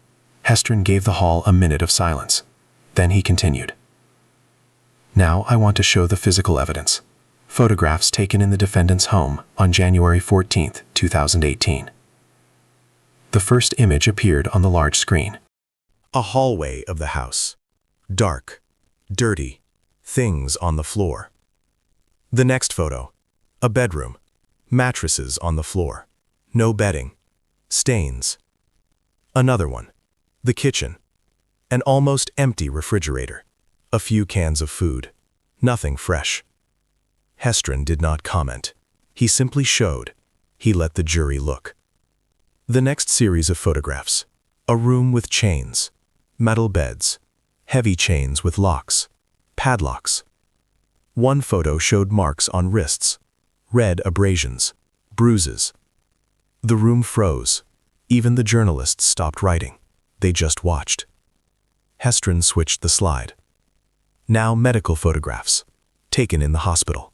hsìIdrEn gave the hall a minute of silence. Then he continued. Now I want to show the physical evidence. Photographs taken in the defendant's home on January 14, 2018. The first image appeared on the large screen. A hallway of the house. Dark, dirty, things on the floor. The next photo. A bedroom. Mattresses on the floor. No bedding. Stains. Another one. The kitchen. An almost empty refrigerator. A few cans of food. Nothing fresh. hsìIdrEn did not comment. He simply showed. He let the jury look. The next series of photographs. A room with chains. Metal beds. Heavy chains with locks. Padlocks. One photo showed marks on wrists. Red abrasions. Bruises. The room froze. Even the journalists stopped writing. They just watched. Hestren switched the slide. Now medical photographs, taken in the hospital.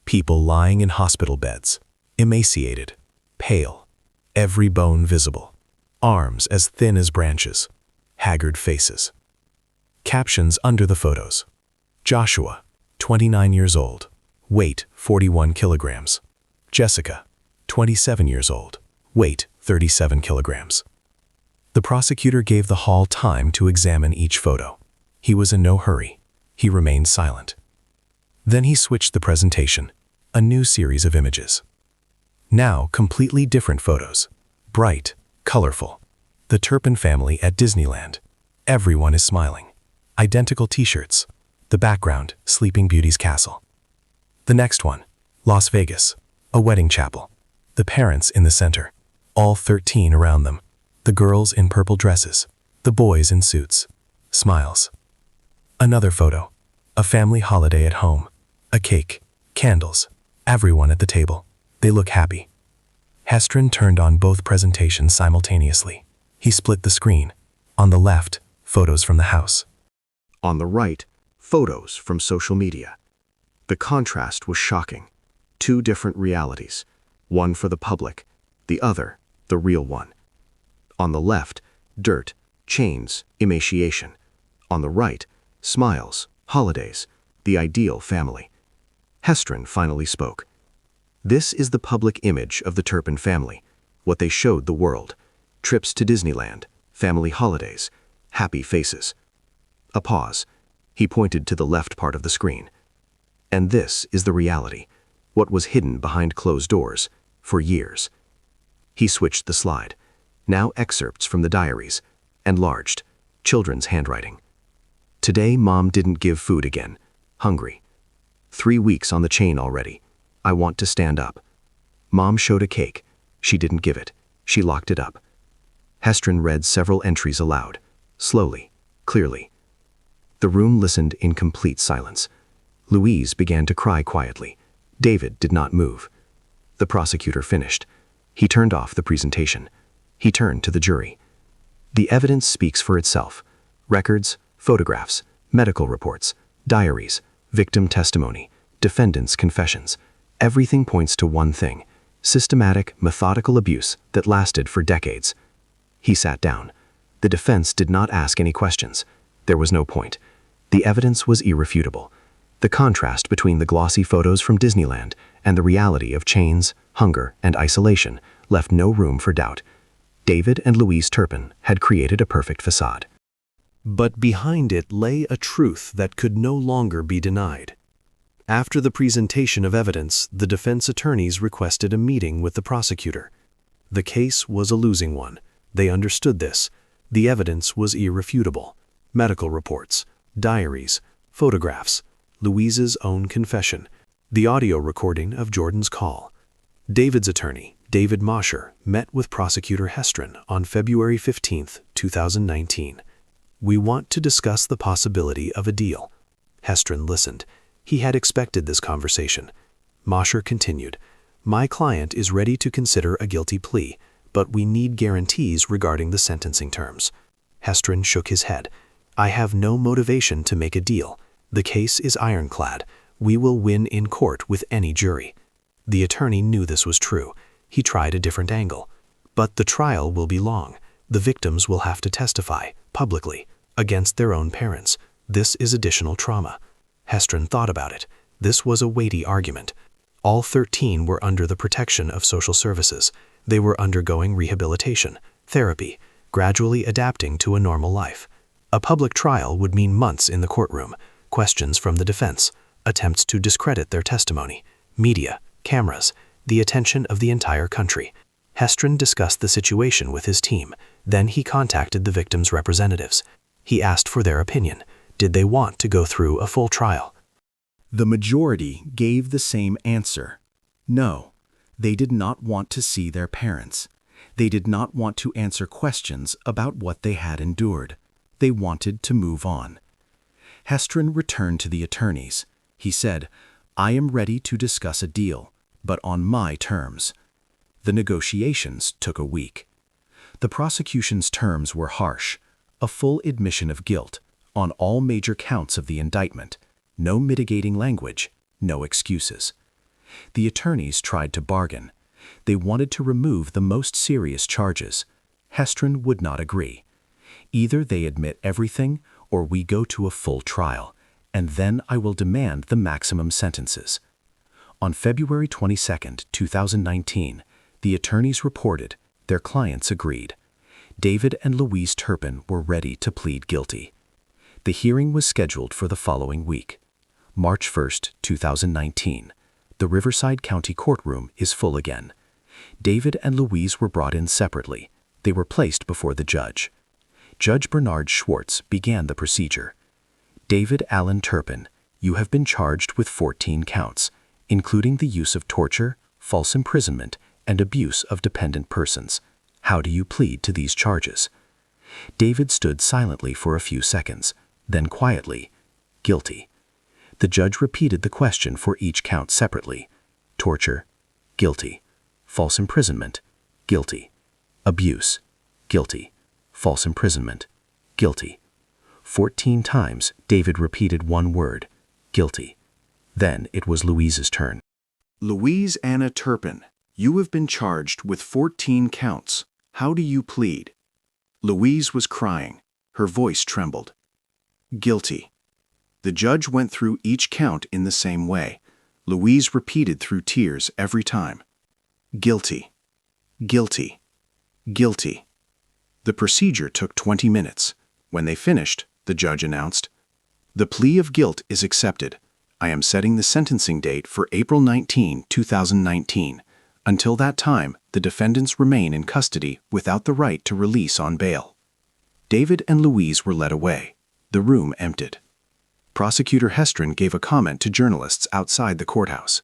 People lying in hospital beds, emaciated, pale, every bone visible, arms as thin as branches, haggard faces. Captions under the photos. Joshua, 29 years old, weight 41 kilograms. Jessica, 27 years old, weight 37 kilograms. The prosecutor gave the hall time to examine each photo. He was in no hurry. He remained silent. Then he switched the presentation, a new series of images. Now completely different photos, bright, colorful. The Turpin family at Disneyland. Everyone is smiling. Identical t-shirts. The background, Sleeping Beauty's castle. The next one, Las Vegas, a wedding chapel. The parents in the center, all 13 around them. The girls in purple dresses, the boys in suits. Smiles. Another photo, a family holiday at home. A cake, candles, everyone at the table. They look happy. Hestren turned on both presentations simultaneously. He split the screen. On the left, photos from the house. On the right, photos from social media. The contrast was shocking. Two different realities, one for the public, the other, the real one. On the left, dirt, chains, emaciation. On the right, smiles, holidays, the ideal family. Hestren finally spoke. This is the public image of the Turpin family, what they showed the world. Trips to Disneyland, family holidays, happy faces. A pause. He pointed to the left part of the screen. And this is the reality, what was hidden behind closed doors, for years. He switched the slide. Now excerpts from the diaries, enlarged, children's handwriting. Today, Mom didn't give food again. Hungry. 3 weeks on the chain already. I want to stand up. Mom showed a cake. She didn't give it. She locked it up. Hestren read several entries aloud, slowly, clearly. The room listened in complete silence. Louise began to cry quietly. David did not move. The prosecutor finished. He turned off the presentation. He turned to the jury. The evidence speaks for itself. Records, photographs, medical reports, diaries, victim testimony, defendants' confessions. Everything points to one thing: systematic, methodical abuse that lasted for decades. He sat down. The defense did not ask any questions. There was no point. The evidence was irrefutable. The contrast between the glossy photos from Disneyland and the reality of chains, hunger, and isolation left no room for doubt. David and Louise Turpin had created a perfect facade. But behind it lay a truth that could no longer be denied. After the presentation of evidence, the defense attorneys requested a meeting with the prosecutor. The case was a losing one. They understood this. The evidence was irrefutable. Medical reports, diaries, photographs, Louise's own confession, the audio recording of Jordan's call. David's attorney, David Mosher, met with Prosecutor Hestren on February 15, 2019. "We want to discuss the possibility of a deal." Hestren listened. He had expected this conversation. Mosher continued, "My client is ready to consider a guilty plea, but we need guarantees regarding the sentencing terms." Hestren shook his head. "I have no motivation to make a deal. The case is ironclad. We will win in court with any jury." The attorney knew this was true. He tried a different angle. "But the trial will be long. The victims will have to testify, publicly, against their own parents. This is additional trauma." Hestren thought about it. This was a weighty argument. All 13 were under the protection of social services. They were undergoing rehabilitation, therapy, gradually adapting to a normal life. A public trial would mean months in the courtroom, questions from the defense, attempts to discredit their testimony, media, cameras, the attention of the entire country. Hestren discussed the situation with his team. Then he contacted the victims' representatives. He asked for their opinion. Did they want to go through a full trial? The majority gave the same answer. No, they did not want to see their parents. They did not want to answer questions about what they had endured. They wanted to move on. Hestren returned to the attorneys. He said, "I am ready to discuss a deal, but on my terms." The negotiations took a week. The prosecution's terms were harsh: a full admission of guilt on all major counts of the indictment, no mitigating language, no excuses. The attorneys tried to bargain. They wanted to remove the most serious charges. shіIdrен would not agree. Either they admit everything, or we go to a full trial, and then I will demand the maximum sentences. On February 22, 2019, the attorneys reported their clients agreed. David and Louise Turpin were ready to plead guilty. The hearing was scheduled for the following week. March 1, 2019. The Riverside County courtroom is full again. David and Louise were brought in separately. They were placed before the judge. Judge Bernard Schwartz began the procedure. David Allen Turpin, you have been charged with 14 counts, including the use of torture, false imprisonment, and abuse of dependent persons. How do you plead to these charges? David stood silently for a few seconds, then quietly, guilty. The judge repeated the question for each count separately. Torture, guilty. False imprisonment, guilty. Abuse, guilty. False imprisonment, guilty. 14 times David repeated one word, guilty. Then it was Louise's turn. Louise Anna Turpin, you have been charged with 14 counts. How do you plead? Louise was crying. Her voice trembled. Guilty. The judge went through each count in the same way. Louise repeated through tears every time. Guilty. Guilty. Guilty. The procedure took 20 minutes. When they finished, the judge announced, "The plea of guilt is accepted. I am setting the sentencing date for April 19, 2019. Until that time, the defendants remain in custody without the right to release on bail." David and Louise were led away. The room emptied. Prosecutor shіIdrен gave a comment to journalists outside the courthouse.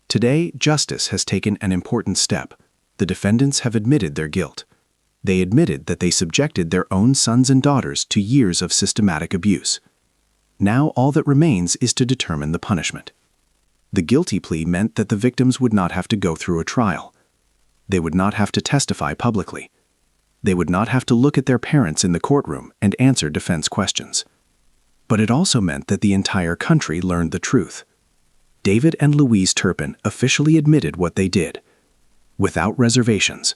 Today, justice has taken an important step. The defendants have admitted their guilt. They admitted that they subjected their own sons and daughters to years of systematic abuse. Now all that remains is to determine the punishment. The guilty plea meant that the victims would not have to go through a trial. They would not have to testify publicly. They would not have to look at their parents in the courtroom and answer defense questions. But it also meant that the entire country learned the truth. David and Louise Turpin officially admitted what they did, without reservations,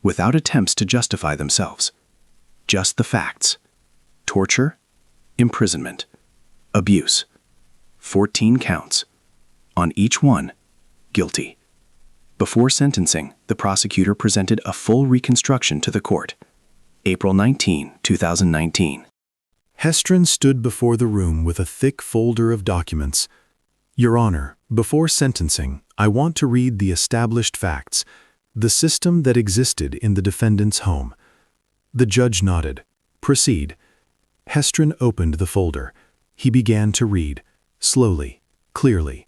without attempts to justify themselves. Just the facts. Torture, imprisonment, abuse. 14 counts. On each one, guilty. Before sentencing, the prosecutor presented a full reconstruction to the court. April 19, 2019. shіIdrен stood before the room with a thick folder of documents. Your Honor, before sentencing, I want to read the established facts, the system that existed in the defendant's home. The judge nodded. Proceed. shіIdrен opened the folder. He began to read, slowly, clearly.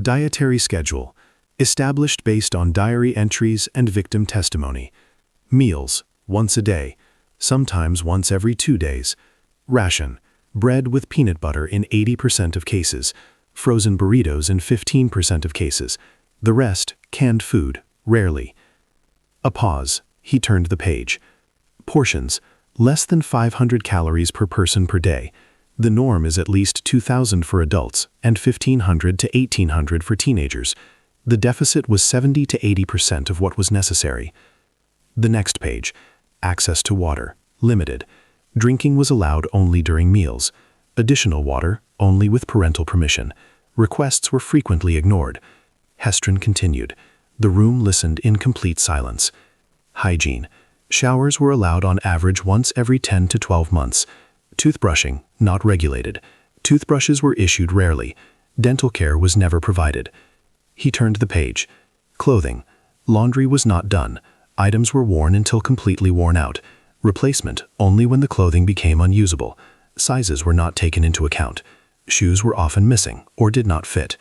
Dietary schedule, established based on diary entries and victim testimony. Meals, once a day, sometimes once every 2 days. Ration, bread with peanut butter in 80% of cases, frozen burritos in 15% of cases, the rest canned food, rarely. A pause. He turned the page. Portions, less than 500 calories per person per day. The norm is at least 2,000 for adults and 1,500 to 1,800 for teenagers. The deficit was 70 to 80% of what was necessary. The next page. Access to water, limited. Drinking was allowed only during meals. Additional water, only with parental permission. Requests were frequently ignored. shіIdrен continued. The room listened in complete silence. Hygiene. Showers were allowed on average once every 10 to 12 months. Toothbrushing, not regulated. Toothbrushes were issued rarely. Dental care was never provided. He turned the page. Clothing. Laundry was not done. Items were worn until completely worn out. Replacement only when the clothing became unusable. Sizes were not taken into account. Shoes were often missing or did not fit.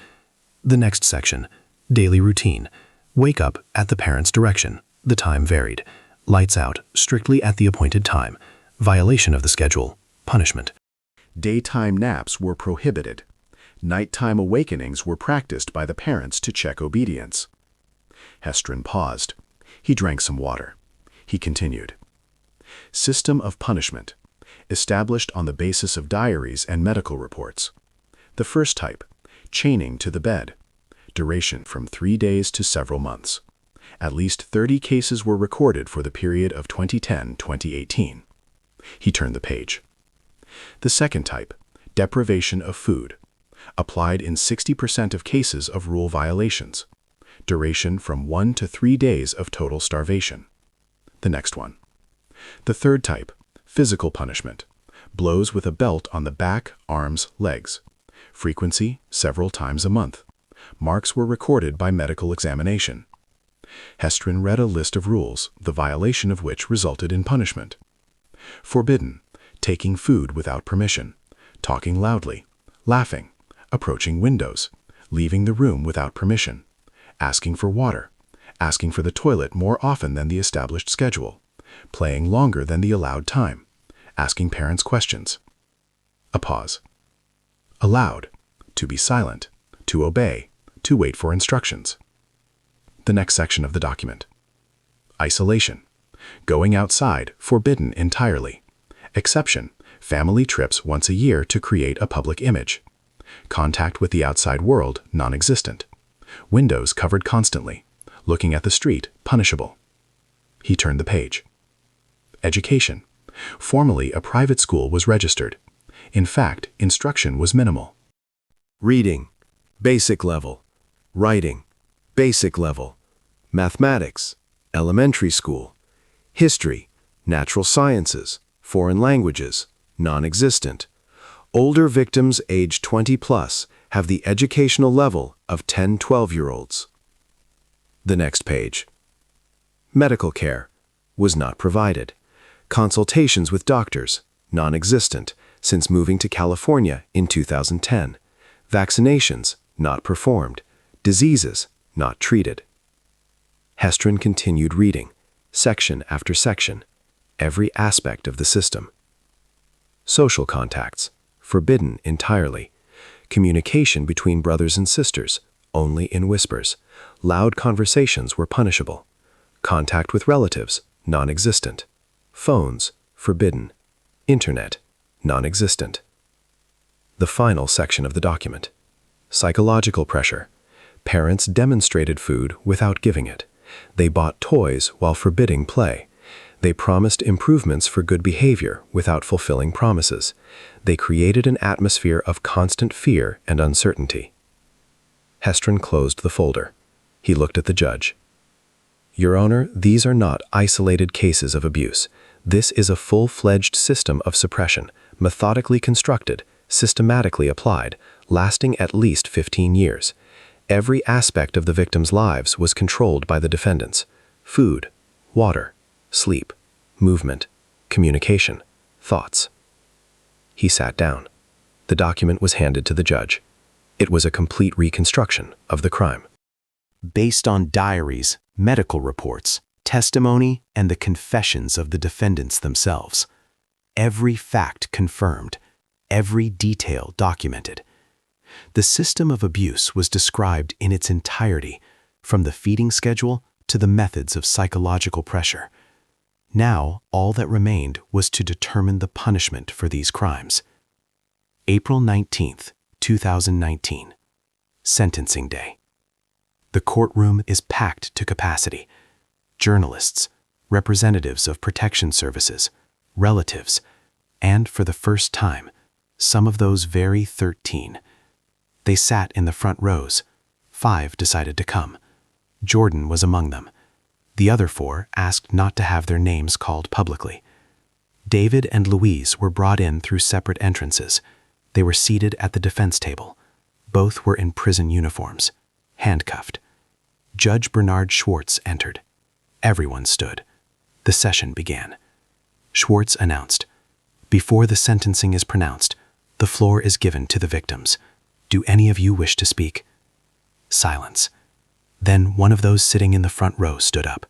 The next section. Daily routine. Wake up at the parents' direction. The time varied. Lights out, strictly at the appointed time. Violation of the schedule. Punishment. Daytime naps were prohibited. Nighttime awakenings were practiced by the parents to check obedience. Hestren paused. He drank some water. He continued. System of punishment, established on the basis of diaries and medical reports. The first type, chaining to the bed. Duration from 3 days to several months. At least 30 cases were recorded for the period of 2010-2018. He turned the page. The second type, deprivation of food. Applied in 60% of cases of rule violations. Duration from 1 to 3 days of total starvation. The next one. The third type, physical punishment. Blows with a belt on the back, arms, legs. Frequency, several times a month. Marks were recorded by medical examination. Hestren read a list of rules, the violation of which resulted in punishment. Forbidden, taking food without permission, talking loudly, laughing, approaching windows, leaving the room without permission, asking for water, asking for the toilet more often than the established schedule, playing longer than the allowed time, asking parents questions. A pause. Allowed, to be silent, to obey, to wait for instructions. The next section of the document. Isolation. Going outside, forbidden entirely. Exception, family trips once a year to create a public image. Contact with the outside world, non-existent. Windows covered constantly. Looking at the street, punishable. He turned the page. Education. Formally, a private school was registered. In fact, instruction was minimal. Reading, basic level. Writing, basic level. Mathematics, elementary school. History, natural sciences, foreign languages, non-existent. Older victims age 20 plus have the educational level of 10-12-year-olds. The next page. Medical care was not provided. Consultations with doctors, non-existent, since moving to California in 2010. Vaccinations, not performed. Diseases, not treated. Hestren continued reading, section after section, every aspect of the system. Social contacts, forbidden entirely. Communication between brothers and sisters, only in whispers. Loud conversations were punishable. Contact with relatives, non-existent. Phones, forbidden. Internet, non-existent. The final section of the document. Psychological pressure. Parents demonstrated food without giving it. They bought toys while forbidding play. They promised improvements for good behavior without fulfilling promises. They created an atmosphere of constant fear and uncertainty. Hestren closed the folder. He looked at the judge. Your Honor, these are not isolated cases of abuse. This is a full-fledged system of suppression, methodically constructed, systematically applied, lasting at least 15 years. Every aspect of the victims' lives was controlled by the defendants. Food, water, sleep, movement, communication, thoughts. He sat down. The document was handed to the judge. It was a complete reconstruction of the crime. Based on diaries, medical reports, testimony, and the confessions of the defendants themselves. Every fact confirmed, every detail documented. The system of abuse was described in its entirety, from the feeding schedule to the methods of psychological pressure. Now, all that remained was to determine the punishment for these crimes. April 19th, 2019. Sentencing Day. The courtroom is packed to capacity. Journalists, representatives of protection services, relatives, and for the first time, some of those very 13. They sat in the front rows. 5 decided to come. Jordan was among them. The other 4 asked not to have their names called publicly. David and Louise were brought in through separate entrances. They were seated at the defense table. Both were in prison uniforms, handcuffed. Judge Bernard Schwartz entered. Everyone stood. The session began. Schwartz announced, "Before the sentencing is pronounced, the floor is given to the victims. Do any of you wish to speak?" Silence. Then one of those sitting in the front row stood up.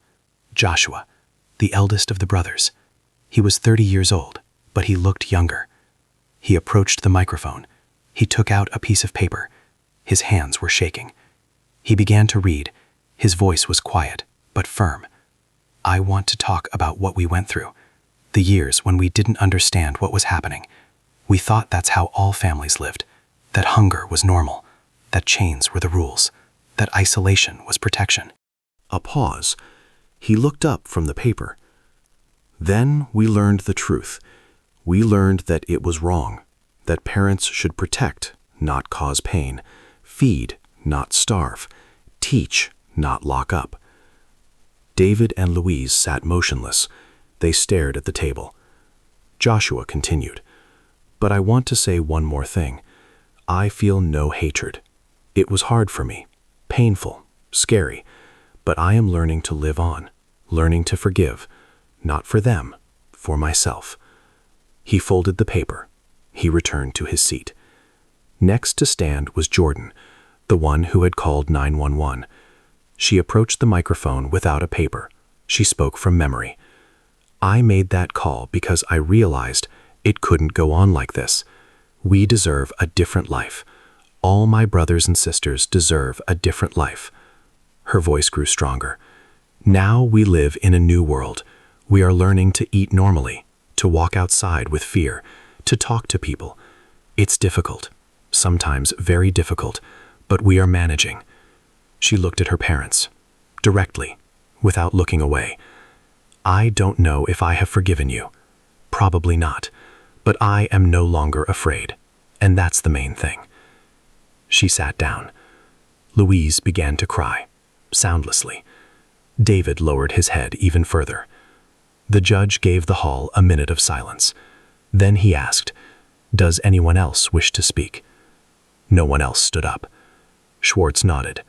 Joshua, the eldest of the brothers. He was 30 years old, but he looked younger. He approached the microphone. He took out a piece of paper. His hands were shaking. He began to read, His voice was quiet, but firm. "I want to talk about what we went through. The years when we didn't understand what was happening. We thought that's how all families lived, that hunger was normal, that chains were the rules, that isolation was protection." A pause. He looked up from the paper. "Then we learned the truth. We learned that it was wrong, that parents should protect, not cause pain, feed, not starve, teach, not lock up." David and Louise sat motionless. They stared at the table. Joshua continued, "But I want to say one more thing. I feel no hatred. It was hard for me, painful, scary, but I am learning to live on, learning to forgive, not for them, for myself." He folded the paper. He returned to his seat. Next to stand was Jordan, the one who had called 911. She approached the microphone without a paper. She spoke from memory. "I made that call because I realized it couldn't go on like this. We deserve a different life. All my brothers and sisters deserve a different life." Her voice grew stronger. "Now we live in a new world. We are learning to eat normally, to walk outside with fear, to talk to people. It's difficult, sometimes very difficult, but we are managing." She looked at her parents, directly, without looking away. "I don't know if I have forgiven you. Probably not, but I am no longer afraid, and that's the main thing." She sat down. Louise began to cry, soundlessly. David lowered his head even further. The judge gave the hall a minute of silence. Then he asked, "Does anyone else wish to speak?" No one else stood up. Schwartz nodded.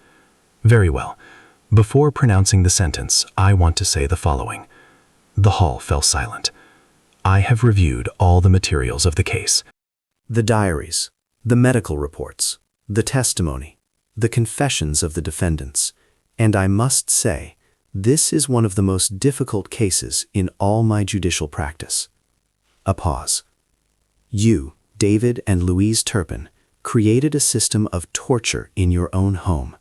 "Very well. Before pronouncing the sentence, I want to say the following." The hall fell silent. "I have reviewed all the materials of the case. The diaries, the medical reports, the testimony, the confessions of the defendants, and I must say, this is one of the most difficult cases in all my judicial practice." A pause. "You, David and Louise Turpin, created a system of torture in your own home.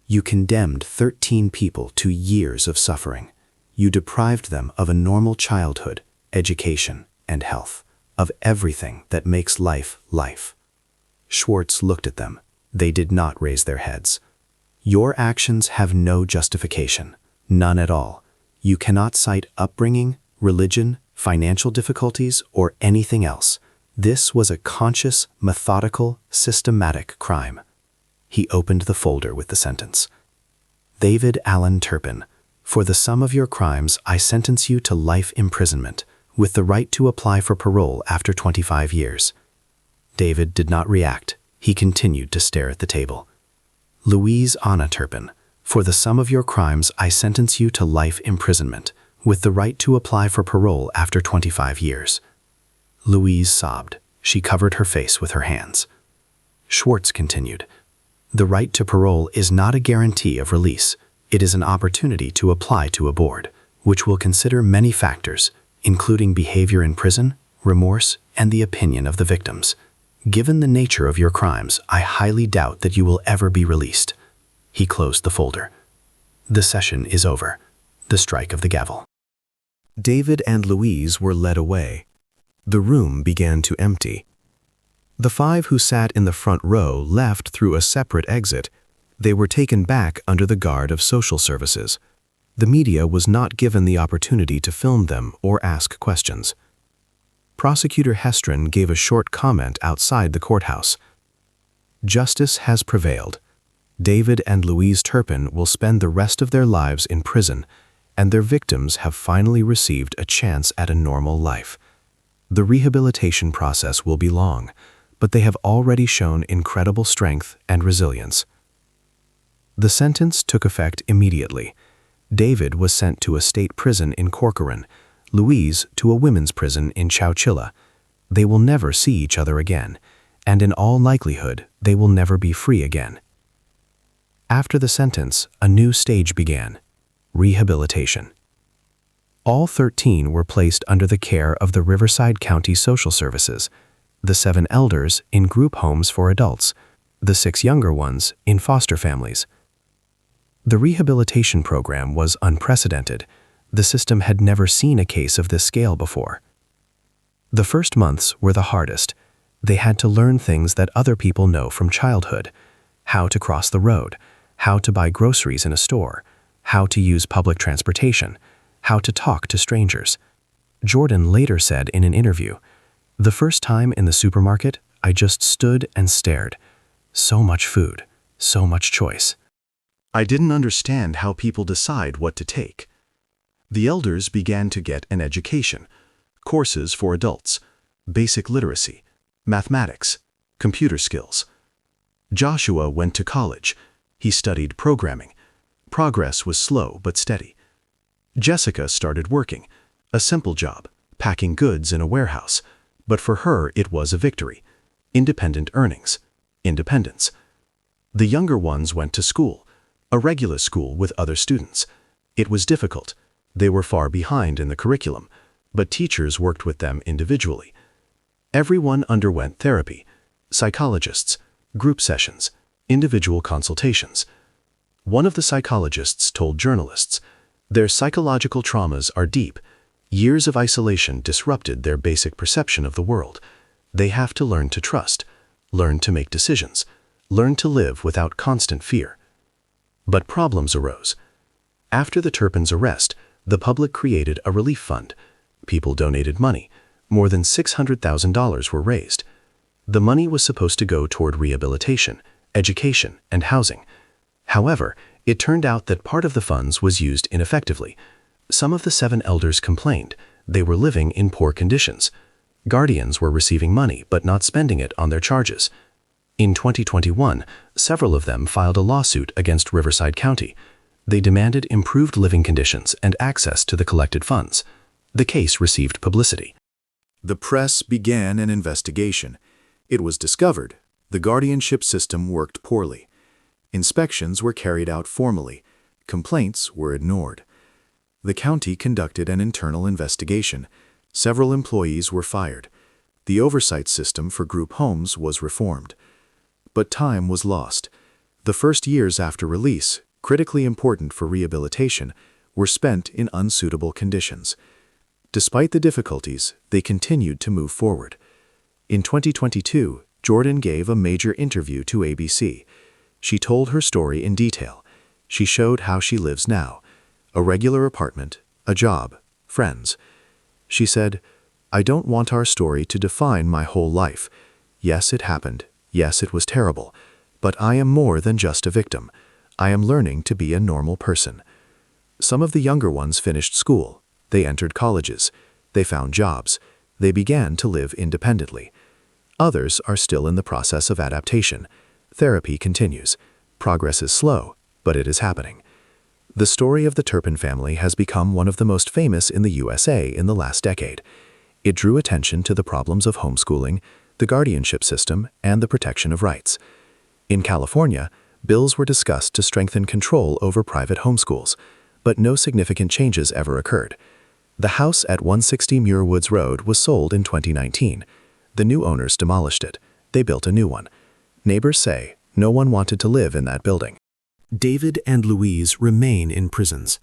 You condemned 13 people to years of suffering. You deprived them of a normal childhood, education, and health, of everything that makes life life." Schwartz looked at them. They did not raise their heads. "Your actions have no justification, none at all. You cannot cite upbringing, religion, financial difficulties, or anything else. This was a conscious, methodical, systematic crime." He opened the folder with the sentence. "David Allen Turpin, for the sum of your crimes, I sentence you to life imprisonment, with the right to apply for parole after 25 years. David did not react. He continued to stare at the table. "Louise Anna Turpin, for the sum of your crimes, I sentence you to life imprisonment, with the right to apply for parole after 25 years. Louise sobbed. She covered her face with her hands. Schwartz continued, "The right to parole is not a guarantee of release. It is an opportunity to apply to a board, which will consider many factors, including behavior in prison, remorse, and the opinion of the victims. Given the nature of your crimes, I highly doubt that you will ever be released." He closed the folder. The session is over. The strike of the gavel. David and Louise were led away. The room began to empty. The 5 who sat in the front row left through a separate exit. They were taken back under the guard of social services. The media was not given the opportunity to film them or ask questions. Prosecutor HeShIdrEn gave a short comment outside the courthouse. "Justice has prevailed. David and Louise Turpin will spend the rest of their lives in prison, and their victims have finally received a chance at a normal life. The rehabilitation process will be long, but they have already shown incredible strength and resilience." The sentence took effect immediately. David was sent to a state prison in Corcoran, Louise to a women's prison in Chowchilla. They will never see each other again, and in all likelihood, they will never be free again. After the sentence, a new stage began: rehabilitation. All 13 were placed under the care of the Riverside County Social Services, the 7 elders in group homes for adults, the 6 younger ones in foster families. The rehabilitation program was unprecedented. The system had never seen a case of this scale before. The first months were the hardest. They had to learn things that other people know from childhood: how to cross the road, how to buy groceries in a store, how to use public transportation, how to talk to strangers. Jordan later said in an interview, "The first time in the supermarket, I just stood and stared. So much food, so much choice. I didn't understand how people decide what to take." The elders began to get an education, courses for adults, basic literacy, mathematics, computer skills. Joshua went to college. He studied programming. Progress was slow but steady. Jessica started working, a simple job, packing goods in a warehouse, but for her it was a victory. Independent earnings, independence. The younger ones went to school, a regular school with other students. It was difficult. They were far behind in the curriculum, but teachers worked with them individually. Everyone underwent therapy, psychologists, group sessions, individual consultations. One of the psychologists told journalists, "Their psychological traumas are deep. Years of isolation disrupted their basic perception of the world. They have to learn to trust, learn to make decisions, learn to live without constant fear." But problems arose. After the Turpin's arrest, the public created a relief fund. People donated money. More than $600,000 were raised. The money was supposed to go toward rehabilitation, education, and housing. However, it turned out that part of the funds was used ineffectively. Some of the 7 elders complained. They were living in poor conditions. Guardians were receiving money but not spending it on their charges. In 2021, several of them filed a lawsuit against Riverside County. They demanded improved living conditions and access to the collected funds. The case received publicity. The press began an investigation. It was discovered the guardianship system worked poorly. Inspections were carried out formally. Complaints were ignored. The county conducted an internal investigation. Several employees were fired. The oversight system for group homes was reformed. But time was lost. The first years after release, critically important for rehabilitation, were spent in unsuitable conditions. Despite the difficulties, they continued to move forward. In 2022, Jordan gave a major interview to ABC. She told her story in detail. She showed how she lives now: a regular apartment, a job, friends. She said, "I don't want our story to define my whole life. Yes, it happened. Yes, it was terrible. But I am more than just a victim. I am learning to be a normal person." Some of the younger ones finished school. They entered colleges. They found jobs. They began to live independently. Others are still in the process of adaptation. Therapy continues. Progress is slow, but it is happening. The story of the Turpin family has become one of the most famous in the USA in the last decade. It drew attention to the problems of homeschooling, the guardianship system, and the protection of rights. In California, bills were discussed to strengthen control over private homeschools, but no significant changes ever occurred. The house at 160 Muir Woods Road was sold in 2019. The new owners demolished it. They built a new one. Neighbors say no one wanted to live in that building. David and Louise remain in prisons.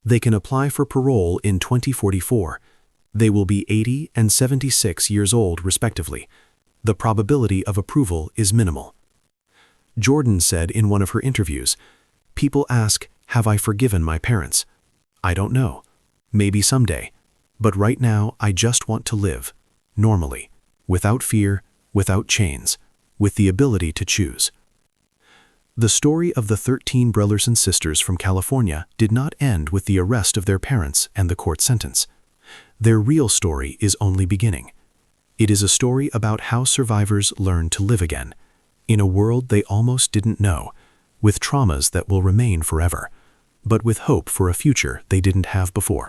They can apply for parole in 2044. They will be 80 and 76 years old, respectively. The probability of approval is minimal. Jordan said in one of her interviews, "People ask, have I forgiven my parents? I don't know. Maybe someday. But right now, I just want to live, normally, without fear, without chains, with the ability to choose." The story of the 13 brothers and sisters from California did not end with the arrest of their parents and the court sentence. Their real story is only beginning. It is a story about how survivors learn to live again, in a world they almost didn't know, with traumas that will remain forever, but with hope for a future they didn't have before.